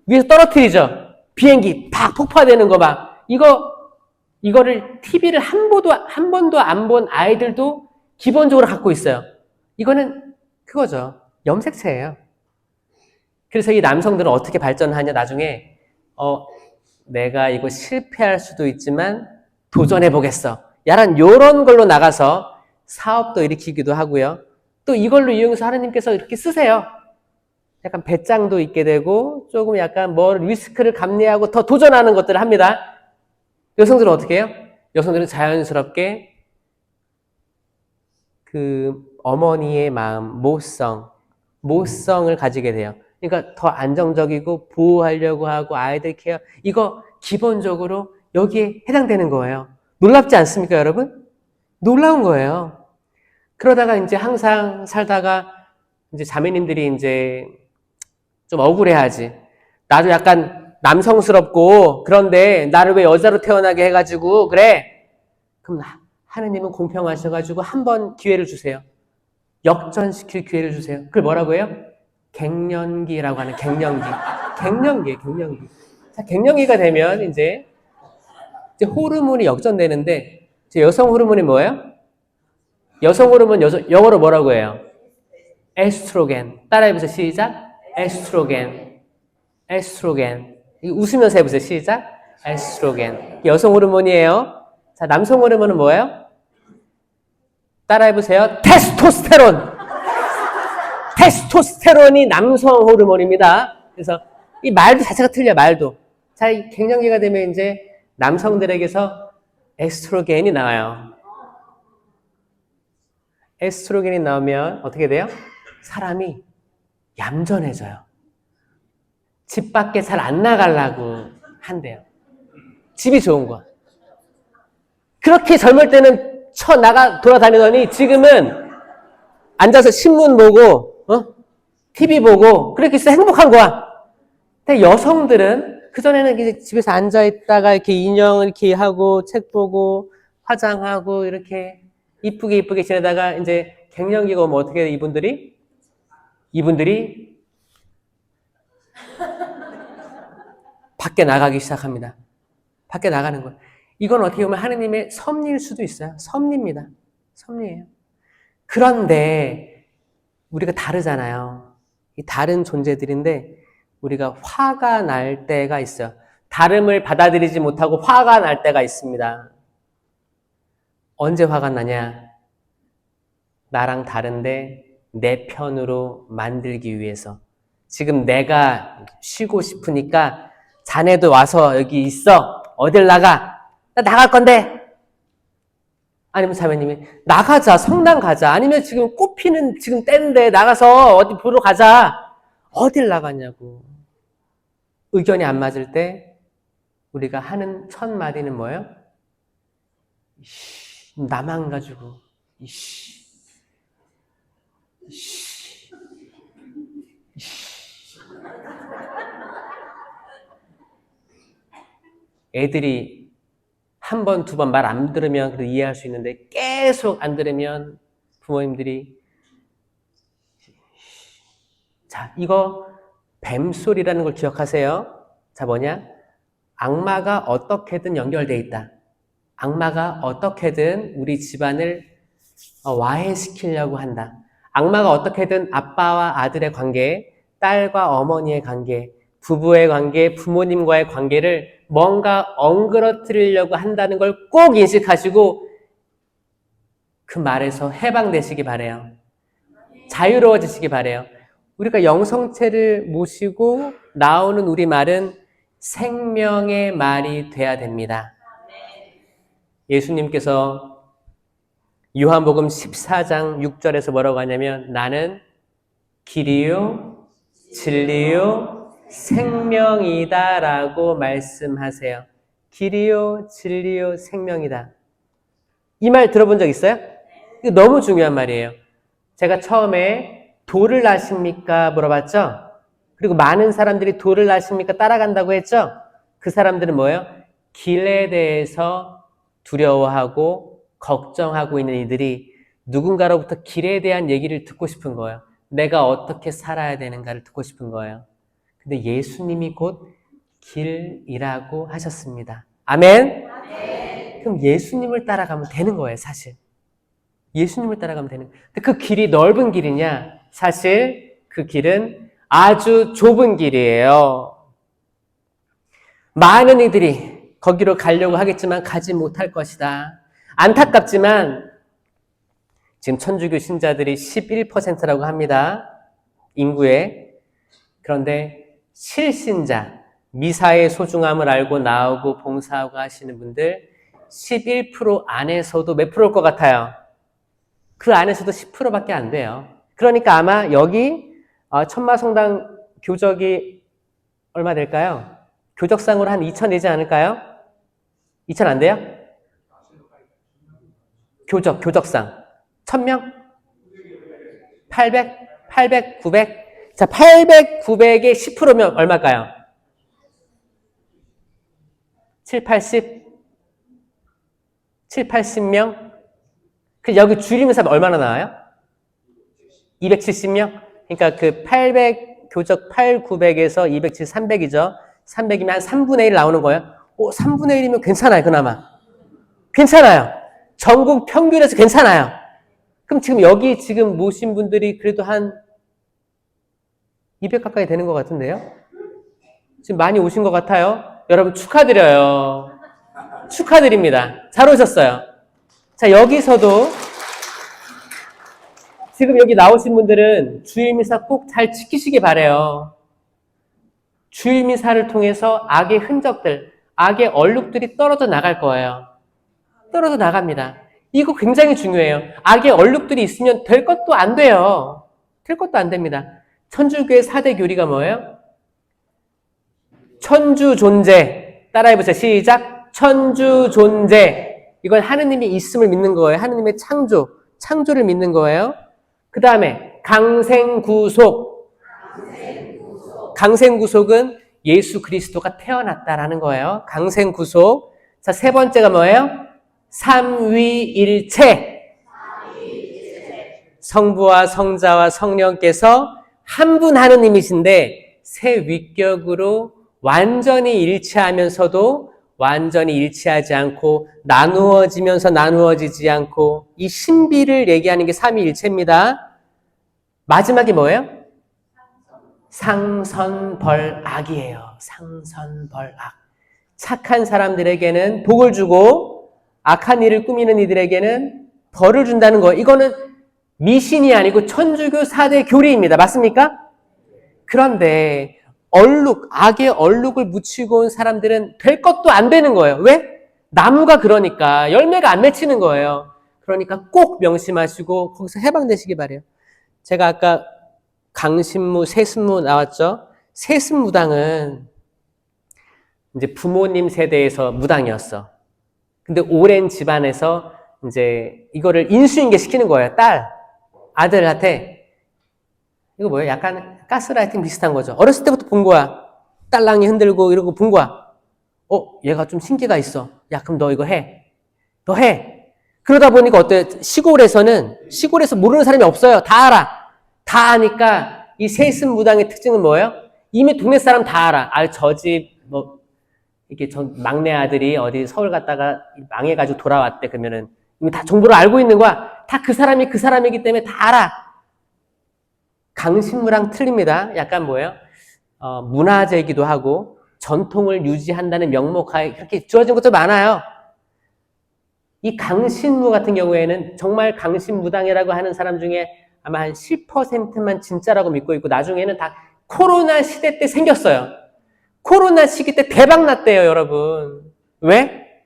위에서 떨어뜨리죠. 비행기 팍 폭파되는 거 막. 이거를 TV를 한 번도 안 본 아이들도 기본적으로 갖고 있어요. 이거는 그거죠. 염색체예요. 그래서 이 남성들은 어떻게 발전하냐, 나중에 내가 이거 실패할 수도 있지만 도전해보겠어. 야란 요런 걸로 나가서 사업도 일으키기도 하고요. 또 이걸로 이용해서 하나님께서 이렇게 쓰세요. 약간 배짱도 있게 되고 조금 약간 리스크를 감내하고 더 도전하는 것들을 합니다. 여성들은 어떻게 해요? 여성들은 자연스럽게 그 어머니의 마음, 모성을 가지게 돼요. 그러니까 더 안정적이고 보호하려고 하고 아이들 케어, 이거 기본적으로 여기에 해당되는 거예요. 놀랍지 않습니까, 여러분? 놀라운 거예요. 그러다가 이제 항상 살다가 이제 자매님들이 이제 좀 억울해하지. 나도 약간 남성스럽고 그런데 나를 왜 여자로 태어나게 해가지고 그래? 그럼 하느님은 공평하셔가지고 한 번 기회를 주세요. 역전시킬 기회를 주세요. 그걸 뭐라고 해요? 갱년기라고 하는 갱년기. 갱년기. 자, 갱년기가 되면 이제 호르몬이 역전되는데 여성 호르몬이 뭐예요? 여성 호르몬 영어로 뭐라고 해요? 에스트로겐. 따라해보세요. 시작. 에스트로겐. 웃으면서 해보세요. 시작. 에스트로겐. 여성 호르몬이에요. 자, 남성 호르몬은 뭐예요? 따라해보세요. 테스토스테론. 테스토스테론이 남성 호르몬입니다. 그래서 이 말도 자체가 틀려, 말도. 자, 이 갱년기가 되면 이제 남성들에게서 에스트로겐이 나와요. 에스트로겐이 나오면 어떻게 돼요? 사람이 얌전해져요. 집 밖에 잘 안 나가려고 한대요. 집이 좋은 거야. 그렇게 젊을 때는 나가 돌아다니더니 지금은 앉아서 신문 보고 TV 보고 그렇게 있어 행복한 거야. 근데 여성들은 그전에는 이제 집에서 앉아있다가 이렇게 인형을 이렇게 하고 책 보고 화장하고 이렇게 이쁘게 지내다가 이제 갱년기가 오면 어떻게 해요, 이분들이 밖에 나가기 시작합니다. 밖에 나가는 거예요. 이건 어떻게 보면 하느님의 섭리일 수도 있어요. 섭리입니다. 섭리예요. 그런데 우리가 다르잖아요. 이 다른 존재들인데 우리가 화가 날 때가 있어요. 다름을 받아들이지 못하고 화가 날 때가 있습니다. 언제 화가 나냐? 나랑 다른데 내 편으로 만들기 위해서. 지금 내가 쉬고 싶으니까 자네도 와서 여기 있어. 어딜 나가? 나 나갈 건데. 아니면 자매님이 나가자. 성당 가자. 아니면 지금 꽃피는 지금 때인데 나가서 어디 보러 가자. 어딜 나가냐고. 의견이 안 맞을 때 우리가 하는 첫 마디는 뭐예요? 나만 가지고 애들이 한 번, 두 번 말 안 들으면 그래도 이해할 수 있는데 계속 안 들으면 부모님들이 자, 이거 뱀소리라는 걸 기억하세요. 자, 뭐냐? 악마가 어떻게든 연결되어 있다. 악마가 어떻게든 우리 집안을 와해시키려고 한다. 악마가 어떻게든 아빠와 아들의 관계, 딸과 어머니의 관계, 부부의 관계, 부모님과의 관계를 뭔가 엉그러뜨리려고 한다는 걸 꼭 인식하시고 그 말에서 해방되시기 바래요. 자유로워지시기 바래요. 우리가 영성체를 모시고 나오는 우리 말은 생명의 말이 돼야 됩니다. 예수님께서 요한복음 14장 6절에서 뭐라고 하냐면 나는 길이요 진리요 생명이다 라고 말씀하세요. 길이요 진리요 생명이다. 이 말 들어본 적 있어요? 이거 너무 중요한 말이에요. 제가 처음에 도를 아십니까? 물어봤죠? 그리고 많은 사람들이 도를 아십니까? 따라간다고 했죠? 그 사람들은 뭐예요? 길에 대해서 두려워하고 걱정하고 있는 이들이 누군가로부터 길에 대한 얘기를 듣고 싶은 거예요. 내가 어떻게 살아야 되는가를 듣고 싶은 거예요. 근데 예수님이 곧 길이라고 하셨습니다. 아멘? 아멘. 그럼 예수님을 따라가면 되는 거예요, 사실. 예수님을 따라가면 되는 거예요. 근데 그 길이 넓은 길이냐? 사실 그 길은 아주 좁은 길이에요. 많은 이들이 거기로 가려고 하겠지만 가지 못할 것이다. 안타깝지만 지금 천주교 신자들이 11%라고 합니다. 인구에. 그런데 실신자, 미사의 소중함을 알고 나오고 봉사하고 하시는 분들 11% 안에서도 몇 프로일 것 같아요? 그 안에서도 10%밖에 안 돼요. 그러니까 아마 여기 천마성당 교적이 얼마 될까요? 교적상으로 한 2,000 되지 않을까요? 2,000 안 돼요? 교적상. 1,000명? 800? 800? 900? 자, 800, 900의 10%면 얼마일까요? 7, 80? 7, 80명? 여기 줄이면서 얼마나 나와요? 270명? 그러니까 그 800, 교적 8, 900에서 270, 300이죠. 300이면 한 3분의 1 나오는 거예요. 3분의 1이면 괜찮아요, 그나마. 괜찮아요. 전국 평균에서 괜찮아요. 그럼 지금 여기 지금 모신 분들이 그래도 한 200 가까이 되는 것 같은데요? 지금 많이 오신 것 같아요. 여러분 축하드려요. 축하드립니다. 잘 오셨어요. 자, 여기서도 지금 여기 나오신 분들은 주일미사 꼭 잘 지키시기 바라요. 주일미사를 통해서 악의 흔적들, 악의 얼룩들이 떨어져 나갈 거예요. 떨어져 나갑니다. 이거 굉장히 중요해요. 악의 얼룩들이 있으면 될 것도 안 돼요. 될 것도 안 됩니다. 천주교의 4대 교리가 뭐예요? 천주 존재. 따라해보세요. 시작. 천주 존재. 이건 하느님이 있음을 믿는 거예요. 하느님의 창조를 믿는 거예요. 그 다음에 강생구속. 강생구속은 예수 그리스도가 태어났다라는 거예요. 강생구속. 자, 세 번째가 뭐예요? 삼위일체. 성부와 성자와 성령께서 한 분 하느님이신데 세 위격으로 완전히 일체하면서도 완전히 일치하지 않고 나누어지면서 나누어지지 않고 이 신비를 얘기하는 게 삼위일체입니다. 마지막이 뭐예요? 상선벌악이에요. 상선벌악. 착한 사람들에게는 복을 주고 악한 일을 꾸미는 이들에게는 벌을 준다는 거예요. 이거는 미신이 아니고 천주교 4대 교리입니다. 맞습니까? 그런데 악의 얼룩을 묻히고 온 사람들은 될 것도 안 되는 거예요. 왜? 나무가 그러니까 열매가 안 맺히는 거예요. 그러니까 꼭 명심하시고 거기서 해방되시기 바래요. 제가 아까 강신무, 세습무 나왔죠? 세습무당은 이제 부모님 세대에서 무당이었어. 근데 오랜 집안에서 이제 이거를 인수인계 시키는 거예요. 아들한테. 이거 뭐예요? 약간 가스라이팅 비슷한 거죠. 어렸을 때부터 본 거야. 딸랑이 흔들고 이러고 본 거야. 얘가 좀 신기가 있어. 야, 그럼 너 이거 해. 너 해. 그러다 보니까 시골에서 모르는 사람이 없어요. 다 알아. 다 아니까 이 세습무당의 특징은 뭐예요? 이미 동네 사람 다 알아. 저 집 이렇게 막내 아들이 어디 서울 갔다가 망해가지고 돌아왔대. 그러면은 이미 다 정보를 알고 있는 거야. 다 그 사람이기 때문에 다 알아. 강신무랑 틀립니다. 약간 뭐예요? 문화재이기도 하고 전통을 유지한다는 명목하에 그렇게 주어진 것도 많아요. 이 강신무 같은 경우에는 정말 강신무당이라고 하는 사람 중에 아마 한 10%만 진짜라고 믿고 있고 나중에는 다 코로나 시대 때 생겼어요. 코로나 시기 때 대박 났대요, 여러분. 왜?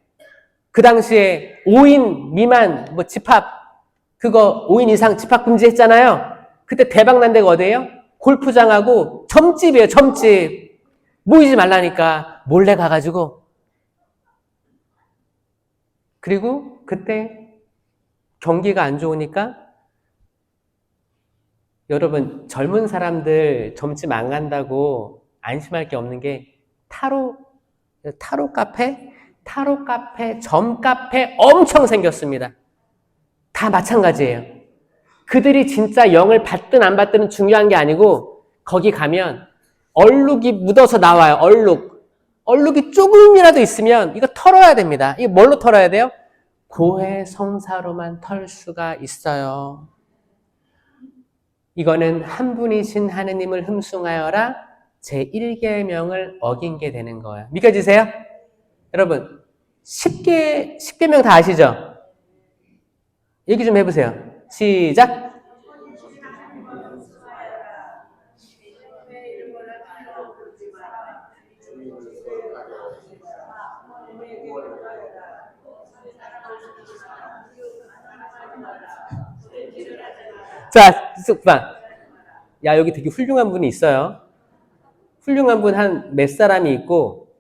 그 당시에 5인 미만 집합 5인 이상 집합 금지했잖아요. 그때 대박 난 데가 어디예요? 골프장하고 점집이에요, 점집. 모이지 말라니까 몰래 가가지고. 그리고 그때 경기가 안 좋으니까 여러분 젊은 사람들 점집 안 간다고 안심할 게 없는 게 타로 카페, 점 카페 엄청 생겼습니다. 다 마찬가지예요. 그들이 진짜 영을 받든 안 받든은 중요한 게 아니고 거기 가면 얼룩이 묻어서 나와요. 얼룩이 조금이라도 있으면 이거 털어야 됩니다. 이거 뭘로 털어야 돼요? 고해성사로만 털 수가 있어요. 이거는 한 분이신 하느님을 흠숭하여라 제1계명을 어긴 게 되는 거예요. 믿겨지세요? 여러분 10계명 다 아시죠? 얘기 좀 해보세요. 시작! 자, 야, 여기 되게 훌륭한 분이 있어요. 훌륭한 분 한 몇 사람이 있고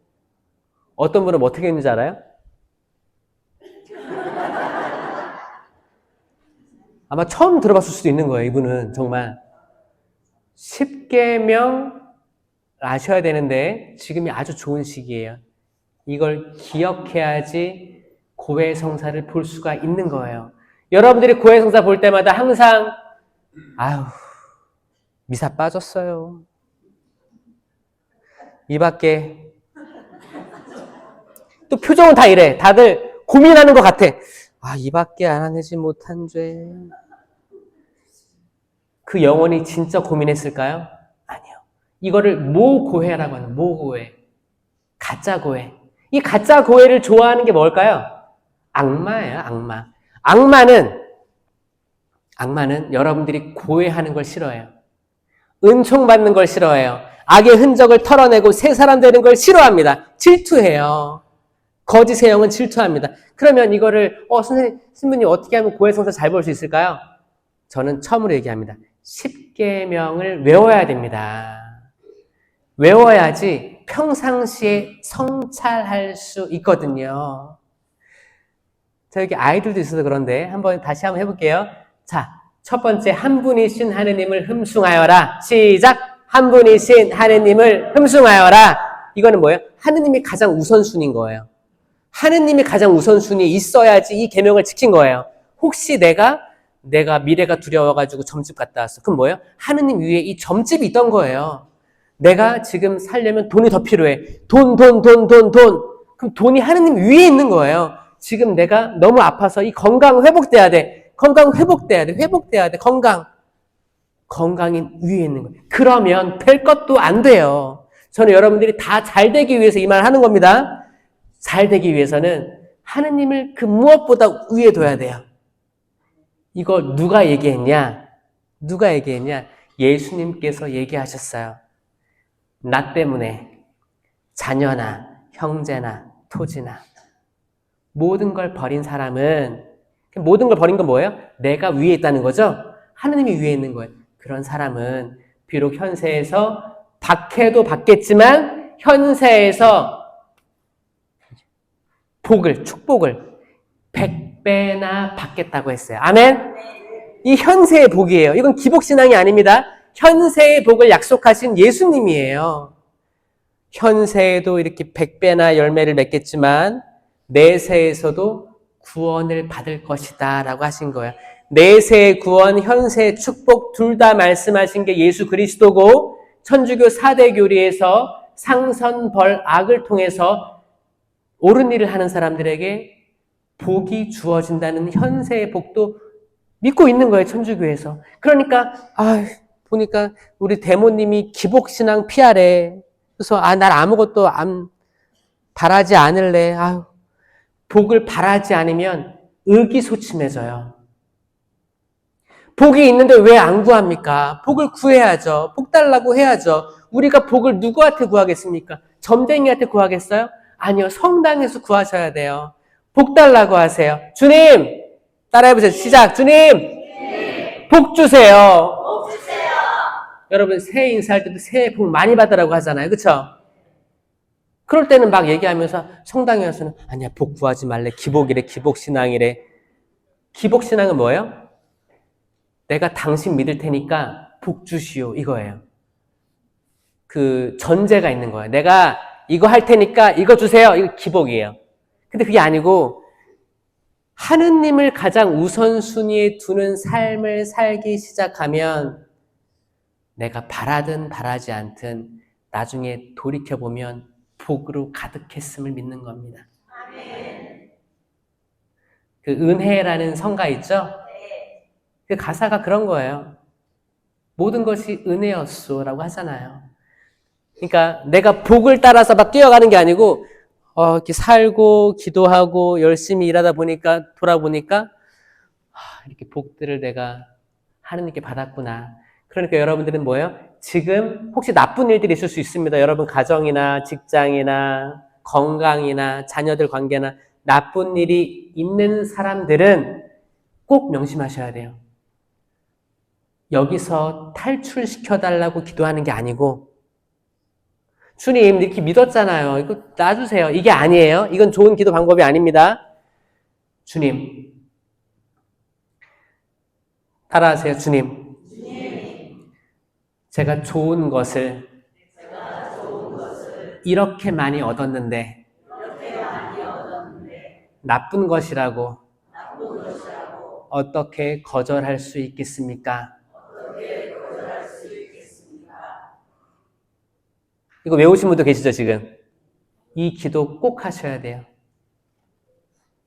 어떤 분은 어떻게 했는지 알아요? 아마 처음 들어봤을 수도 있는 거예요. 이분은 정말 10계명 아셔야 되는데 지금이 아주 좋은 시기예요. 이걸 기억해야지 고해성사를 볼 수가 있는 거예요. 여러분들이 고해성사 볼 때마다 항상 미사 빠졌어요. 이 밖에 또 표정은 다 이래. 다들 고민하는 것 같아. 이 밖에 알아내지 못한 죄. 그 영혼이 진짜 고민했을까요? 아니요. 이거를 모고해라고 하는 모고해. 가짜 고해. 이 가짜 고해를 좋아하는 게 뭘까요? 악마예요, 악마. 악마는 여러분들이 고해하는 걸 싫어해요. 은총받는 걸 싫어해요. 악의 흔적을 털어내고 새 사람 되는 걸 싫어합니다. 질투해요. 거짓의 영은 질투합니다. 그러면 이거를 선생님, 신부님 어떻게 하면 고해성사 잘 볼 수 있을까요? 저는 처음으로 얘기합니다. 10계명을 외워야 됩니다. 외워야지 평상시에 성찰할 수 있거든요. 자, 여기 아이들도 있어서 그런데 다시 한번 해볼게요. 자, 첫 번째, 한 분이신 하느님을 흠숭하여라. 시작! 한 분이신 하느님을 흠숭하여라. 이거는 뭐예요? 하느님이 가장 우선순위인 거예요. 하느님이 가장 우선순위에 있어야지 이 계명을 지킨 거예요. 혹시 내가 미래가 두려워가지고 점집 갔다 왔어. 그럼 뭐예요? 하느님 위에 이 점집이 있던 거예요. 내가 지금 살려면 돈이 더 필요해. 돈. 그럼 돈이 하느님 위에 있는 거예요. 지금 내가 너무 아파서 이 건강 회복돼야 돼. 건강 회복돼야 돼. 회복돼야 돼. 건강이 위에 있는 거예요. 그러면 될 것도 안 돼요. 저는 여러분들이 다 잘 되기 위해서 이 말을 하는 겁니다. 잘 되기 위해서는 하느님을 그 무엇보다 위에 둬야 돼요. 이거 누가 얘기했냐? 누가 얘기했냐? 예수님께서 얘기하셨어요. 나 때문에 자녀나 형제나 토지나 모든 걸 버린 사람은, 모든 걸 버린 건 뭐예요? 내가 위에 있다는 거죠? 하느님이 위에 있는 거예요. 그런 사람은 비록 현세에서 박해도 받겠지만 현세에서 축복을 100배나 받겠다고 했어요. 아멘? 이 현세의 복이에요. 이건 기복신앙이 아닙니다. 현세의 복을 약속하신 예수님이에요. 현세에도 이렇게 100배나 열매를 맺겠지만 내세에서도 구원을 받을 것이다 라고 하신 거예요. 내세의 구원, 현세의 축복 둘 다 말씀하신 게 예수 그리스도고, 천주교 4대 교리에서 상선, 벌, 악을 통해서 옳은 일을 하는 사람들에게 복이 주어진다는 현세의 복도 믿고 있는 거예요, 천주교에서. 그러니까 보니까 우리 대모님이 기복신앙 피하래. 그래서 날 아무것도 바라지 않을래. 복을 바라지 않으면 의기소침해져요. 복이 있는데 왜 안 구합니까? 복을 구해야죠. 복 달라고 해야죠. 우리가 복을 누구한테 구하겠습니까? 점쟁이한테 구하겠어요? 아니요. 성당에서 구하셔야 돼요. 복 달라고 하세요. 주님! 따라해보세요. 시작! 주님! 복 주세요. 복 주세요. 여러분 새해 인사할 때도 새해 복 많이 받으라고 하잖아요. 그렇죠? 그럴 때는 막 얘기하면서 성당에 와서는 아니야, 복 구하지 말래. 기복이래. 기복신앙이래. 기복신앙은 뭐예요? 내가 당신 믿을 테니까 복 주시오, 이거예요. 그 전제가 있는 거예요. 내가 이거 할 테니까 이거 주세요. 이거 기복이에요. 근데 그게 아니고 하느님을 가장 우선순위에 두는 삶을 살기 시작하면 내가 바라든 바라지 않든 나중에 돌이켜보면 복으로 가득했음을 믿는 겁니다. 아멘. 그 은혜라는 성가 있죠? 그 가사가 그런 거예요. 모든 것이 은혜였소라고 하잖아요. 그러니까 내가 복을 따라서 막 뛰어가는 게 아니고 이렇게 살고 기도하고 열심히 일하다 보니까 돌아보니까 이렇게 복들을 내가 하느님께 받았구나. 그러니까 여러분들은 뭐예요? 지금 혹시 나쁜 일들이 있을 수 있습니다. 여러분 가정이나 직장이나 건강이나 자녀들 관계나 나쁜 일이 있는 사람들은 꼭 명심하셔야 돼요. 여기서 탈출시켜달라고 기도하는 게 아니고 주님 이렇게 믿었잖아요. 이거 놔주세요. 이게 아니에요. 이건 좋은 기도 방법이 아닙니다. 주님. 따라하세요. 주님. 제가 좋은 것을 이렇게 많이 얻었는데 나쁜 것이라고 어떻게 거절할 수 있겠습니까? 이거 외우신 분도 계시죠, 지금? 이 기도 꼭 하셔야 돼요.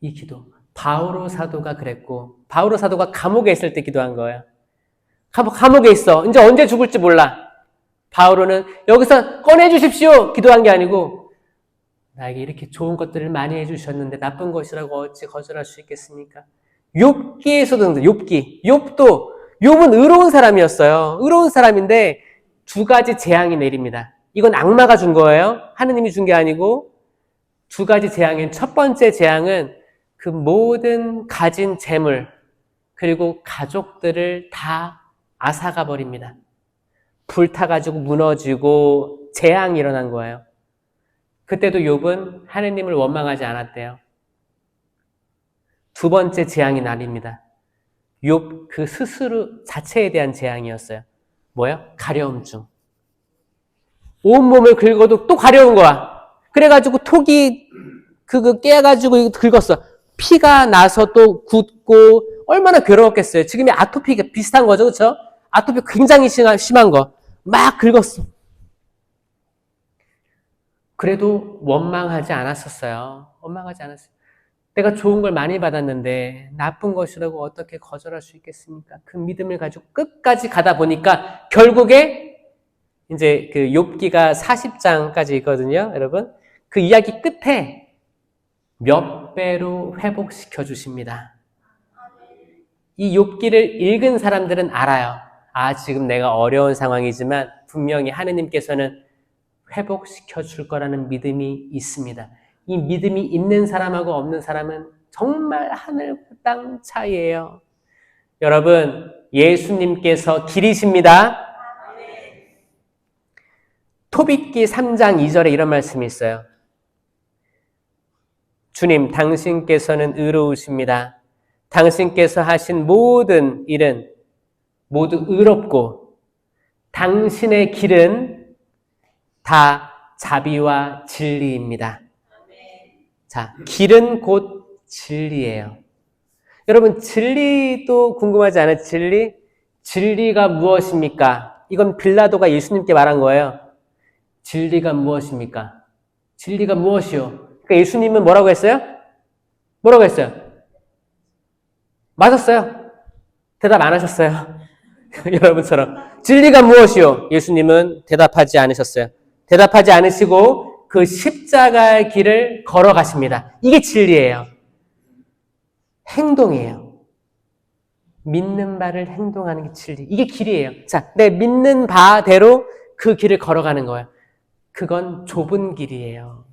이 기도. 바오로 사도가 그랬고, 바오로 사도가 감옥에 있을 때 기도한 거예요. 감옥에 있어. 이제 언제 죽을지 몰라. 바오로는 여기서 꺼내주십시오! 기도한 게 아니고, 나에게 이렇게 좋은 것들을 많이 해주셨는데 나쁜 것이라고 어찌 거절할 수 있겠습니까? 욥기에서도 욥은 의로운 사람이었어요. 의로운 사람인데 두 가지 재앙이 내립니다. 이건 악마가 준 거예요. 하느님이 준 게 아니고 두 가지 재앙인 첫 번째 재앙은 그 모든 가진 재물 그리고 가족들을 다 앗아가 버립니다. 불타가지고 무너지고 재앙이 일어난 거예요. 그때도 욥은 하느님을 원망하지 않았대요. 두 번째 재앙이 날입니다. 욥 그 스스로 자체에 대한 재앙이었어요. 뭐야? 가려움증. 온몸을 긁어도 또 가려운 거야. 그래가지고 톡이 그거 깨가지고 긁었어. 피가 나서 또 굳고 얼마나 괴로웠겠어요. 지금이 아토피가 비슷한 거죠. 그렇죠? 아토피 굉장히 심한 거. 막 긁었어. 그래도 원망하지 않았었어요. 원망하지 않았어요. 내가 좋은 걸 많이 받았는데 나쁜 것이라고 어떻게 거절할 수 있겠습니까? 그 믿음을 가지고 끝까지 가다 보니까 결국에 이제 그 욥기가 40장까지 있거든요, 여러분. 그 이야기 끝에 몇 배로 회복시켜 주십니다. 이 욥기를 읽은 사람들은 알아요. 아, 지금 내가 어려운 상황이지만 분명히 하느님께서는 회복시켜 줄 거라는 믿음이 있습니다. 이 믿음이 있는 사람하고 없는 사람은 정말 하늘과 땅 차이예요. 여러분, 예수님께서 길이십니다. 토빗기 3장 2절에 이런 말씀이 있어요. 주님, 당신께서는 의로우십니다. 당신께서 하신 모든 일은 모두 의롭고 당신의 길은 다 자비와 진리입니다. 자, 길은 곧 진리예요. 여러분, 진리도 궁금하지 않아요? 진리? 진리가 무엇입니까? 이건 빌라도가 예수님께 말한 거예요. 진리가 무엇입니까? 진리가 무엇이요? 그러니까 예수님은 뭐라고 했어요? 뭐라고 했어요? 맞았어요. 대답 안 하셨어요. 여러분처럼. 진리가 무엇이요? 예수님은 대답하지 않으셨어요. 대답하지 않으시고 그 십자가의 길을 걸어가십니다. 이게 진리예요. 행동이에요. 믿는 바를 행동하는 게 진리. 이게 길이에요. 자, 내 믿는 바대로 그 길을 걸어가는 거예요. 그건 좁은 길이에요.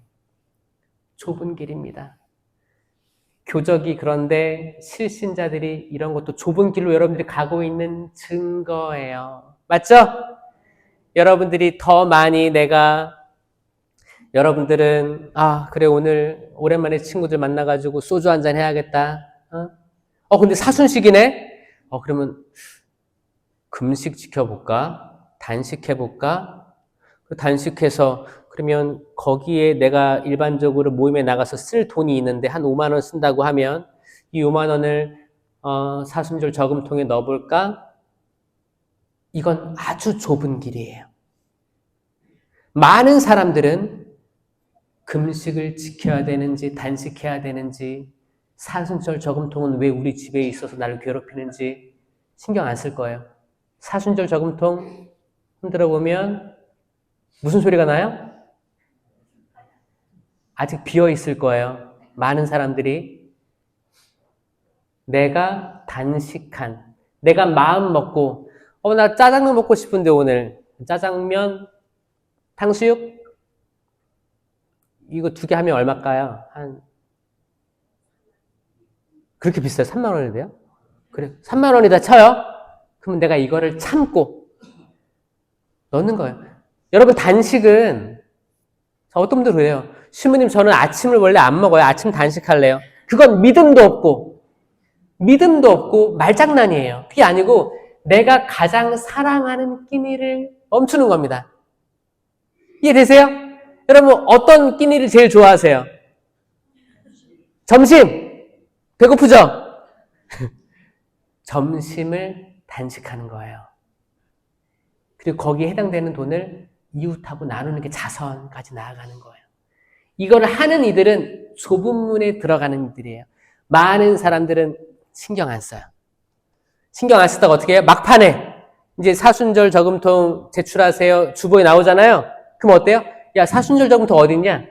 좁은 길입니다. 교적이 그런데 실신자들이 이런 것도 좁은 길로 여러분들이 가고 있는 증거예요. 맞죠? 여러분들이 더 많이 여러분들은 그래 오늘 오랜만에 친구들 만나가지고 소주 한잔 해야겠다. 근데 사순식이네? 그러면 금식 지켜볼까? 단식해볼까? 단식해서 그러면 거기에 내가 일반적으로 모임에 나가서 쓸 돈이 있는데 한 5만 원 쓴다고 하면 이 5만 원을 사순절 저금통에 넣어볼까? 이건 아주 좁은 길이에요. 많은 사람들은 금식을 지켜야 되는지 단식해야 되는지 사순절 저금통은 왜 우리 집에 있어서 나를 괴롭히는지 신경 안 쓸 거예요. 사순절 저금통 흔들어 보면 무슨 소리가 나요? 아직 비어 있을 거예요. 많은 사람들이 내가 단식한, 내가 마음 먹고 나 짜장면 먹고 싶은데 오늘 짜장면, 탕수육 이거 2개 하면 얼마일까요? 그렇게 비싸요? 3만 원이 돼요? 그래, 3만 원이다 쳐요? 그러면 내가 이거를 참고 넣는 거예요. 여러분, 단식은 어떤 분들 그래요. 신부님, 저는 아침을 원래 안 먹어요. 아침 단식할래요. 그건 믿음도 없고 말장난이에요. 그게 아니고 내가 가장 사랑하는 끼니를 멈추는 겁니다. 이해되세요? 여러분, 어떤 끼니를 제일 좋아하세요? 점심! 배고프죠? 점심을 단식하는 거예요. 그리고 거기에 해당되는 돈을 이웃하고 나누는 게 자선까지 나아가는 거예요. 이걸 하는 이들은 좁은 문에 들어가는 이들이에요. 많은 사람들은 신경 안 써요. 신경 안 쓰다가 어떻게 해요? 막판에 이제 사순절 저금통 제출하세요. 주보에 나오잖아요. 그럼 어때요? 야, 사순절 저금통 어디 있냐?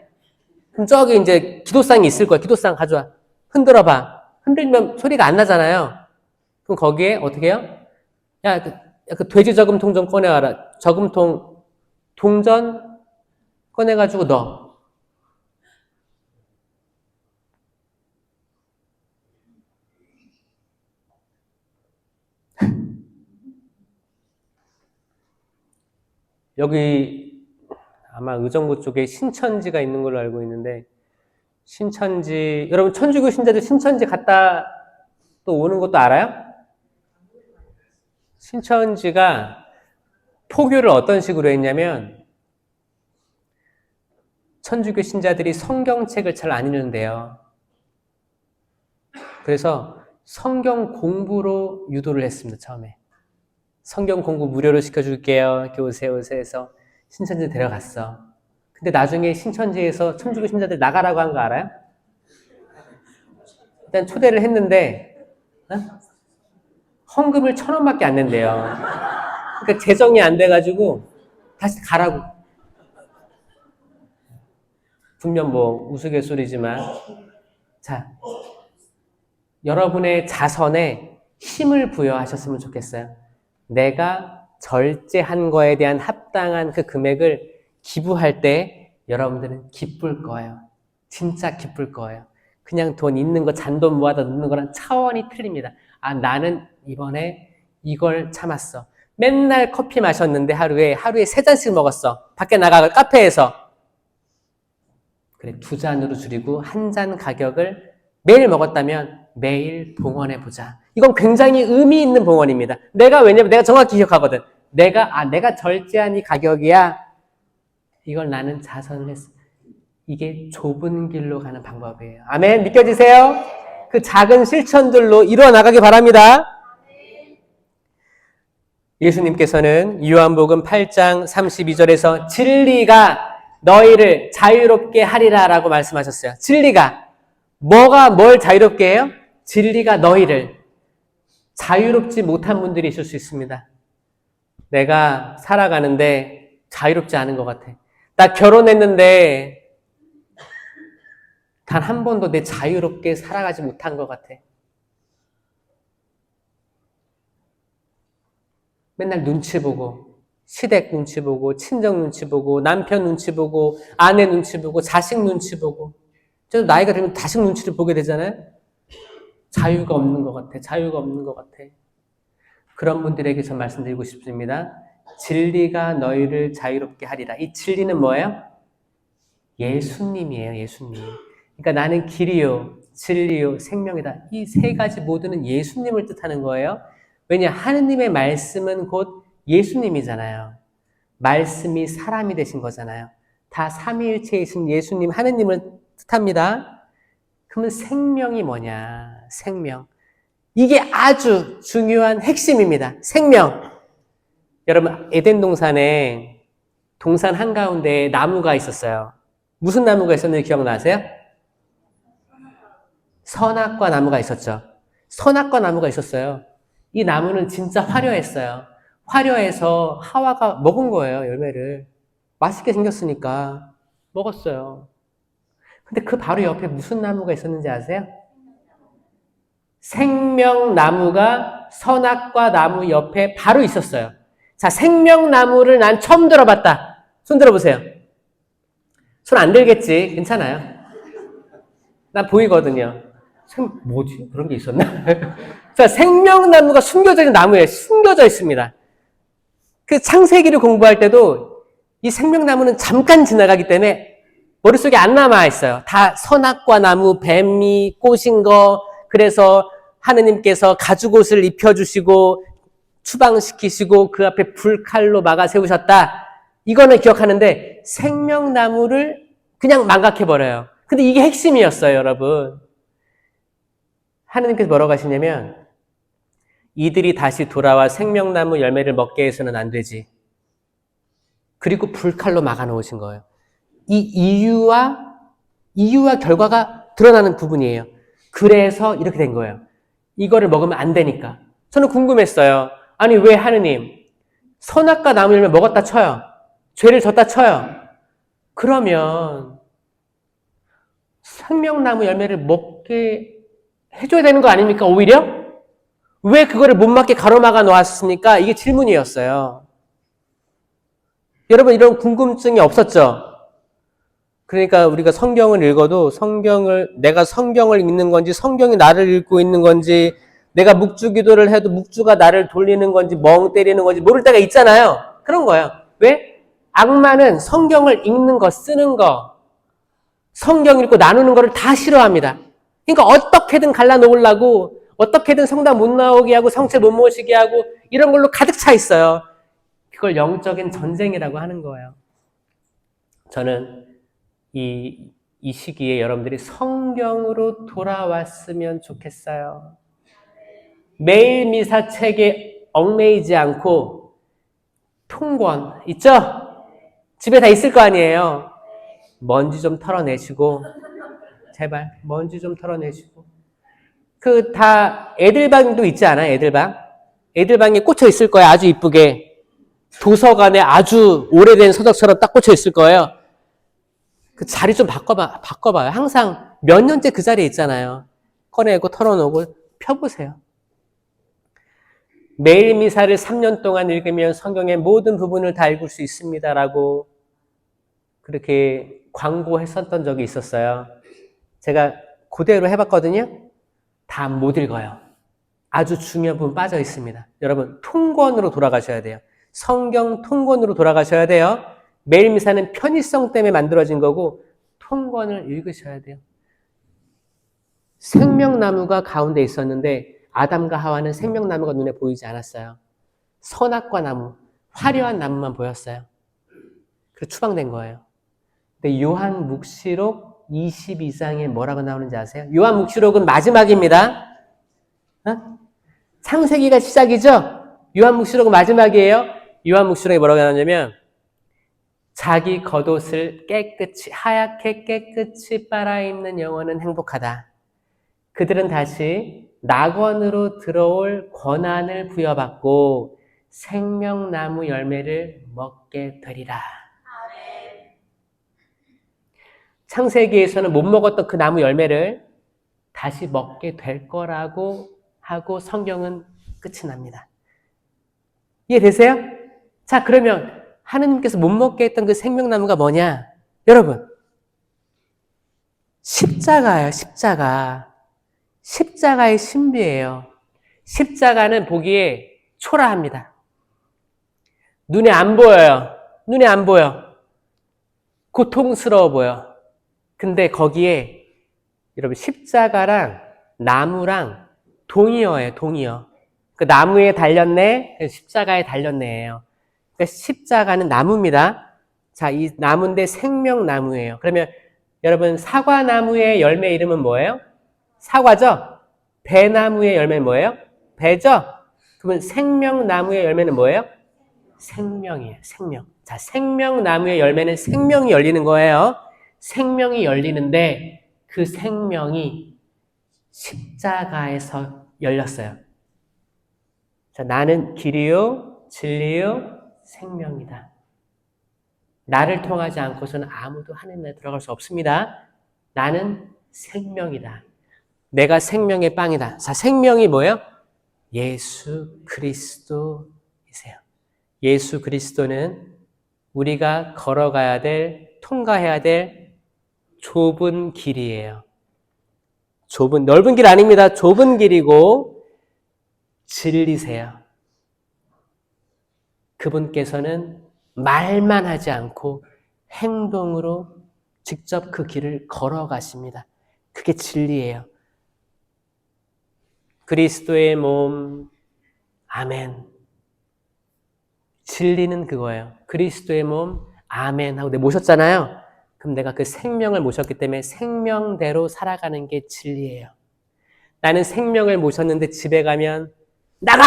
그럼 저기 이제 기도상이 있을 거야. 기도상 가져와. 흔들어봐. 흔들면 소리가 안 나잖아요. 그럼 거기에 어떻게 해요? 야, 그 돼지 저금통 좀 꺼내와라. 저금통 동전 꺼내가지고 넣어. 여기 아마 의정부 쪽에 신천지가 있는 걸로 알고 있는데 신천지, 여러분 천주교 신자들 신천지 갔다 또 오는 것도 알아요? 신천지가 포교를 어떤 식으로 했냐면 천주교 신자들이 성경책을 잘 안 읽는데요. 그래서 성경 공부로 유도를 했습니다. 처음에. 성경 공부 무료로 시켜줄게요. 이렇게 오세요 해서 신천지 데려갔어. 근데 나중에 신천지에서 천주교 신자들 나가라고 한 거 알아요? 일단 초대를 했는데 헌금을 1,000원밖에 안 낸대요. 그러니까 재정이 안 돼가지고 다시 가라고. 분명 뭐 우스갯소리지만, 자, 여러분의 자선에 힘을 부여하셨으면 좋겠어요. 내가 절제한 거에 대한 합당한 그 금액을 기부할 때 여러분들은 기쁠 거예요. 진짜 기쁠 거예요. 그냥 돈 있는 거 잔돈 모아다 넣는 거랑 차원이 틀립니다. 아, 나는 이번에 이걸 참았어. 맨날 커피 마셨는데 하루에 3잔씩 먹었어. 밖에 나가서 카페에서. 그래, 2잔으로 줄이고 1잔 가격을 매일 먹었다면 매일 봉헌해보자. 이건 굉장히 의미 있는 봉헌입니다. 왜냐면 내가 정확히 기억하거든. 내가 절제한 이 가격이야. 이걸 나는 자선을 했어. 이게 좁은 길로 가는 방법이에요. 아멘. 믿겨지세요? 그 작은 실천들로 이루어 나가기 바랍니다. 예수님께서는 요한복음 8장 32절에서 진리가 너희를 자유롭게 하리라 라고 말씀하셨어요. 진리가. 뭘 자유롭게 해요? 진리가 너희를. 자유롭지 못한 분들이 있을 수 있습니다. 내가 살아가는데 자유롭지 않은 것 같아. 나 결혼했는데 단 한 번도 내 자유롭게 살아가지 못한 것 같아. 맨날 눈치 보고, 시댁 눈치 보고, 친정 눈치 보고, 남편 눈치 보고, 아내 눈치 보고, 자식 눈치 보고. 저 나이가 들면 자식 눈치를 보게 되잖아요. 자유가 없는 것 같아. 자유가 없는 것 같아. 그런 분들에게 전 말씀드리고 싶습니다. 진리가 너희를 자유롭게 하리라. 이 진리는 뭐예요? 예수님이에요. 예수님. 그러니까 나는 길이요, 진리요, 생명이다. 이 세 가지 모두는 예수님을 뜻하는 거예요. 왜냐? 하느님의 말씀은 곧 예수님이잖아요. 말씀이 사람이 되신 거잖아요. 다 삼위일체이신 예수님, 하느님을 뜻합니다. 그러면 생명이 뭐냐? 생명. 이게 아주 중요한 핵심입니다. 생명. 여러분, 에덴 동산에 동산 한가운데에 나무가 있었어요. 무슨 나무가 있었는지 기억나세요? 선악과 나무가 있었죠. 선악과 나무가 있었어요. 이 나무는 진짜 화려했어요. 화려해서 하와가 먹은 거예요, 열매를. 맛있게 생겼으니까 먹었어요. 근데 그 바로 옆에 무슨 나무가 있었는지 아세요? 생명나무가 선악과 나무 옆에 바로 있었어요. 자, 생명나무를 난 처음 들어봤다. 손 들어보세요. 손 안 들겠지. 괜찮아요. 난 보이거든요. 뭐지? 그런 게 있었나? 자, 생명나무가 숨겨져 있는 나무에 숨겨져 있습니다. 그 창세기를 공부할 때도 이 생명나무는 잠깐 지나가기 때문에 머릿속에 안 남아있어요. 다 선악과 나무, 뱀이 꼬신 거, 그래서 하느님께서 가죽옷을 입혀주시고 추방시키시고 그 앞에 불칼로 막아 세우셨다. 이거는 기억하는데 생명나무를 그냥 망각해버려요. 근데 이게 핵심이었어요, 여러분. 하느님께서 뭐라고 하시냐면 이들이 다시 돌아와 생명나무 열매를 먹게 해서는 안 되지. 그리고 불칼로 막아놓으신 거예요. 이 이유와 결과가 드러나는 부분이에요. 그래서 이렇게 된 거예요. 이거를 먹으면 안 되니까. 저는 궁금했어요. 아니 왜 하느님 선악과 나무 열매 먹었다 쳐요. 죄를 졌다 쳐요. 그러면 생명나무 열매를 먹게 해줘야 되는 거 아닙니까? 오히려? 왜 그거를 못 먹게 가로막아 놓았습니까? 이게 질문이었어요. 여러분 이런 궁금증이 없었죠? 그러니까 우리가 성경을 읽어도 내가 성경을 읽는 건지 성경이 나를 읽고 있는 건지 내가 묵주기도를 해도 묵주가 나를 돌리는 건지 멍 때리는 건지 모를 때가 있잖아요. 그런 거예요. 왜? 악마는 성경을 읽는 거, 쓰는 거, 성경 읽고 나누는 거를 다 싫어합니다. 그러니까 어떻게든 갈라놓으려고 어떻게든 성당 못 나오게 하고 성체 못 모시게 하고 이런 걸로 가득 차 있어요. 그걸 영적인 전쟁이라고 하는 거예요. 저는 이 시기에 여러분들이 성경으로 돌아왔으면 좋겠어요. 매일 미사책에 얽매이지 않고 통권 있죠? 집에 다 있을 거 아니에요. 먼지 좀 털어내시고, 제발, 먼지 좀 털어내시고. 그, 다, 애들 방도 있지 않아요? 애들 방? 애들 방에 꽂혀 있을 거예요. 아주 이쁘게. 도서관에 아주 오래된 서적처럼 딱 꽂혀 있을 거예요. 그 자리 좀 바꿔봐요. 항상 몇 년째 그 자리에 있잖아요. 꺼내고 털어놓고 펴보세요. 매일 미사를 3년 동안 읽으면 성경의 모든 부분을 다 읽을 수 있습니다라고 그렇게 광고했었던 적이 있었어요. 제가 그대로 해봤거든요. 다 못 읽어요. 아주 중요한 부분 빠져 있습니다. 여러분, 통권으로 돌아가셔야 돼요. 성경 통권으로 돌아가셔야 돼요. 매일 미사는 편의성 때문에 만들어진 거고 통권을 읽으셔야 돼요. 생명나무가 가운데 있었는데 아담과 하와는 생명나무가 눈에 보이지 않았어요. 선악과 나무, 화려한 나무만 보였어요. 그래서 추방된 거예요. 근데 요한묵시록 22장에 뭐라고 나오는지 아세요? 요한묵시록은 마지막입니다. 창세기가 시작이죠? 요한묵시록은 마지막이에요. 요한묵시록에 뭐라고 나오냐면 자기 겉옷을 하얗게 깨끗이 빨아입는 영혼은 행복하다. 그들은 다시 낙원으로 들어올 권한을 부여받고 생명나무 열매를 먹게 되리라. 창세기에서는 못 먹었던 그 나무 열매를 다시 먹게 될 거라고 하고 성경은 끝이 납니다. 이해되세요? 자, 그러면 하느님께서 못 먹게 했던 그 생명나무가 뭐냐? 여러분, 십자가예요, 십자가. 십자가의 신비예요. 십자가는 보기에 초라합니다. 눈에 안 보여요. 눈에 안 보여. 고통스러워 보여. 근데 거기에 여러분 십자가랑 나무랑 동의어예요. 동의어. 그 나무에 달렸네, 십자가에 달렸네예요. 그러니까 십자가는 나무입니다. 자, 이 나무인데 생명나무예요. 그러면 여러분 사과나무의 열매 이름은 뭐예요? 사과죠? 배나무의 열매는 뭐예요? 배죠? 그러면 생명나무의 열매는 뭐예요? 생명이에요. 생명. 자, 생명나무의 열매는 생명이 열리는 거예요. 생명이 열리는데 그 생명이 십자가에서 열렸어요. 자, 나는 길이요, 진리요, 생명이다. 나를 통하지 않고서는 아무도 하나님에 들어갈 수 없습니다. 나는 생명이다. 내가 생명의 빵이다. 자, 생명이 뭐예요? 예수 그리스도이세요. 예수 그리스도는 우리가 걸어가야 될, 통과해야 될 좁은 길이에요. 넓은 길 아닙니다. 좁은 길이고 진리세요. 그분께서는 말만 하지 않고 행동으로 직접 그 길을 걸어가십니다. 그게 진리예요. 그리스도의 몸, 아멘. 진리는 그거예요. 그리스도의 몸, 아멘 하고 내가 모셨잖아요. 그럼 내가 그 생명을 모셨기 때문에 생명대로 살아가는 게 진리예요. 나는 생명을 모셨는데 집에 가면 나가!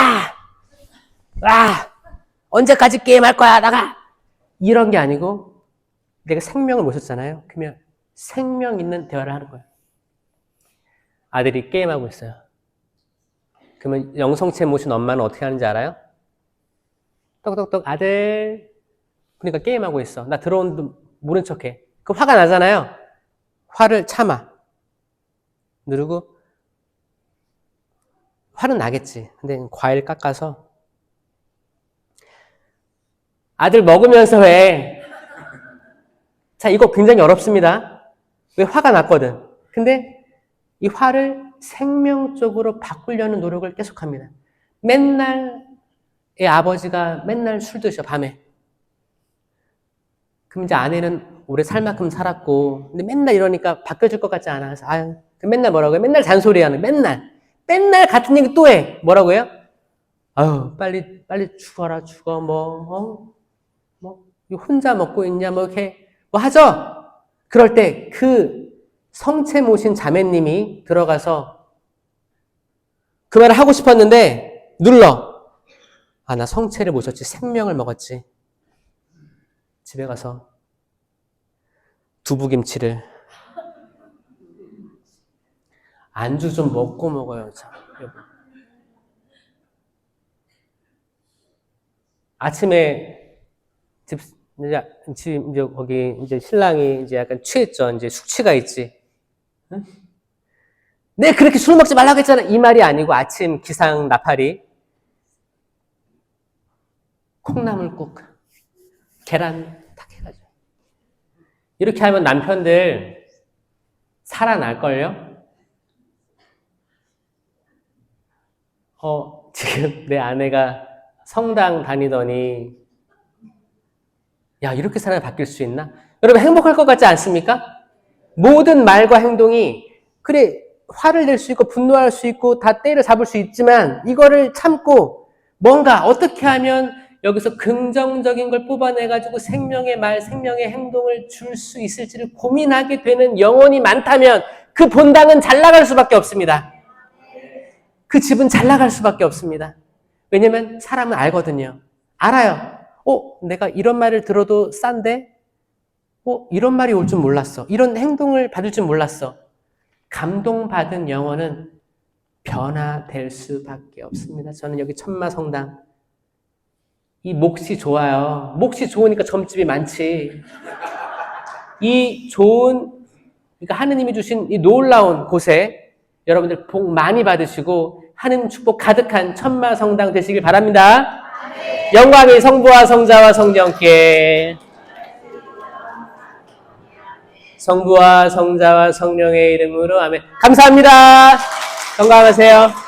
와! 언제까지 게임할 거야? 나가! 이런 게 아니고 내가 생명을 모셨잖아요. 그러면 생명 있는 대화를 하는 거예요. 아들이 게임하고 있어요. 그러면 영성체 모신 엄마는 어떻게 하는지 알아요? 똑똑똑 아들. 그러니까 게임하고 있어. 나 들어오는데 모른 척해. 그럼 화가 나잖아요. 화를 참아. 누르고 화는 나겠지. 근데 과일 깎아서 아들 먹으면서 해. 자, 이거 굉장히 어렵습니다. 왜 화가 났거든. 근데 이 화를 생명적으로 바꾸려는 노력을 계속합니다. 맨날 애 아버지가 맨날 술 드셔, 밤에. 그럼 이제 아내는 오래 살 만큼 살았고, 근데 맨날 이러니까 바뀌어질 것 같지 않아. 그래서, 아유, 맨날 뭐라고 해? 맨날 잔소리하는, 맨날 같은 얘기 또 해. 뭐라고 해요? 아유, 빨리 죽어라, 죽어, 혼자 먹고 있냐, 이렇게, 하죠? 그럴 때 그 성체 모신 자매님이 들어가서 그 말을 하고 싶었는데, 눌러. 아, 나 성체를 모셨지. 생명을 먹었지. 집에 가서 두부김치를. 안주 좀 먹고 먹어요. 참. 아침에 이제 거기 이제 신랑이 이제 약간 취했죠. 이제 숙취가 있지. 응? 네, 그렇게 술 먹지 말라고 했잖아. 이 말이 아니고 아침 기상 나팔이 콩나물국, 계란 탁 해가지고 이렇게 하면 남편들 살아날걸요? 지금 내 아내가 성당 다니더니 야, 이렇게 사람이 바뀔 수 있나? 여러분 행복할 것 같지 않습니까? 모든 말과 행동이 그래 화를 낼 수 있고 분노할 수 있고 다 때를 잡을 수 있지만 이거를 참고 뭔가 어떻게 하면 여기서 긍정적인 걸 뽑아내가지고 생명의 말, 생명의 행동을 줄 수 있을지를 고민하게 되는 영혼이 많다면 그 본당은 잘 나갈 수밖에 없습니다. 그 집은 잘 나갈 수밖에 없습니다. 왜냐면 사람은 알거든요. 알아요. 내가 이런 말을 들어도 싼데? 이런 말이 올 줄 몰랐어. 이런 행동을 받을 줄 몰랐어. 감동받은 영혼은 변화될 수밖에 없습니다. 저는 여기 천마성당 이 몫이 좋아요. 몫이 좋으니까 점집이 많지. 이 좋은 그러니까 하느님이 주신 이 놀라운 곳에 여러분들 복 많이 받으시고 하느님 축복 가득한 천마성당 되시길 바랍니다. 영광이 성부와 성자와 성령께 성부와 성자와 성령의 이름으로 아멘. 감사합니다. 건강하세요.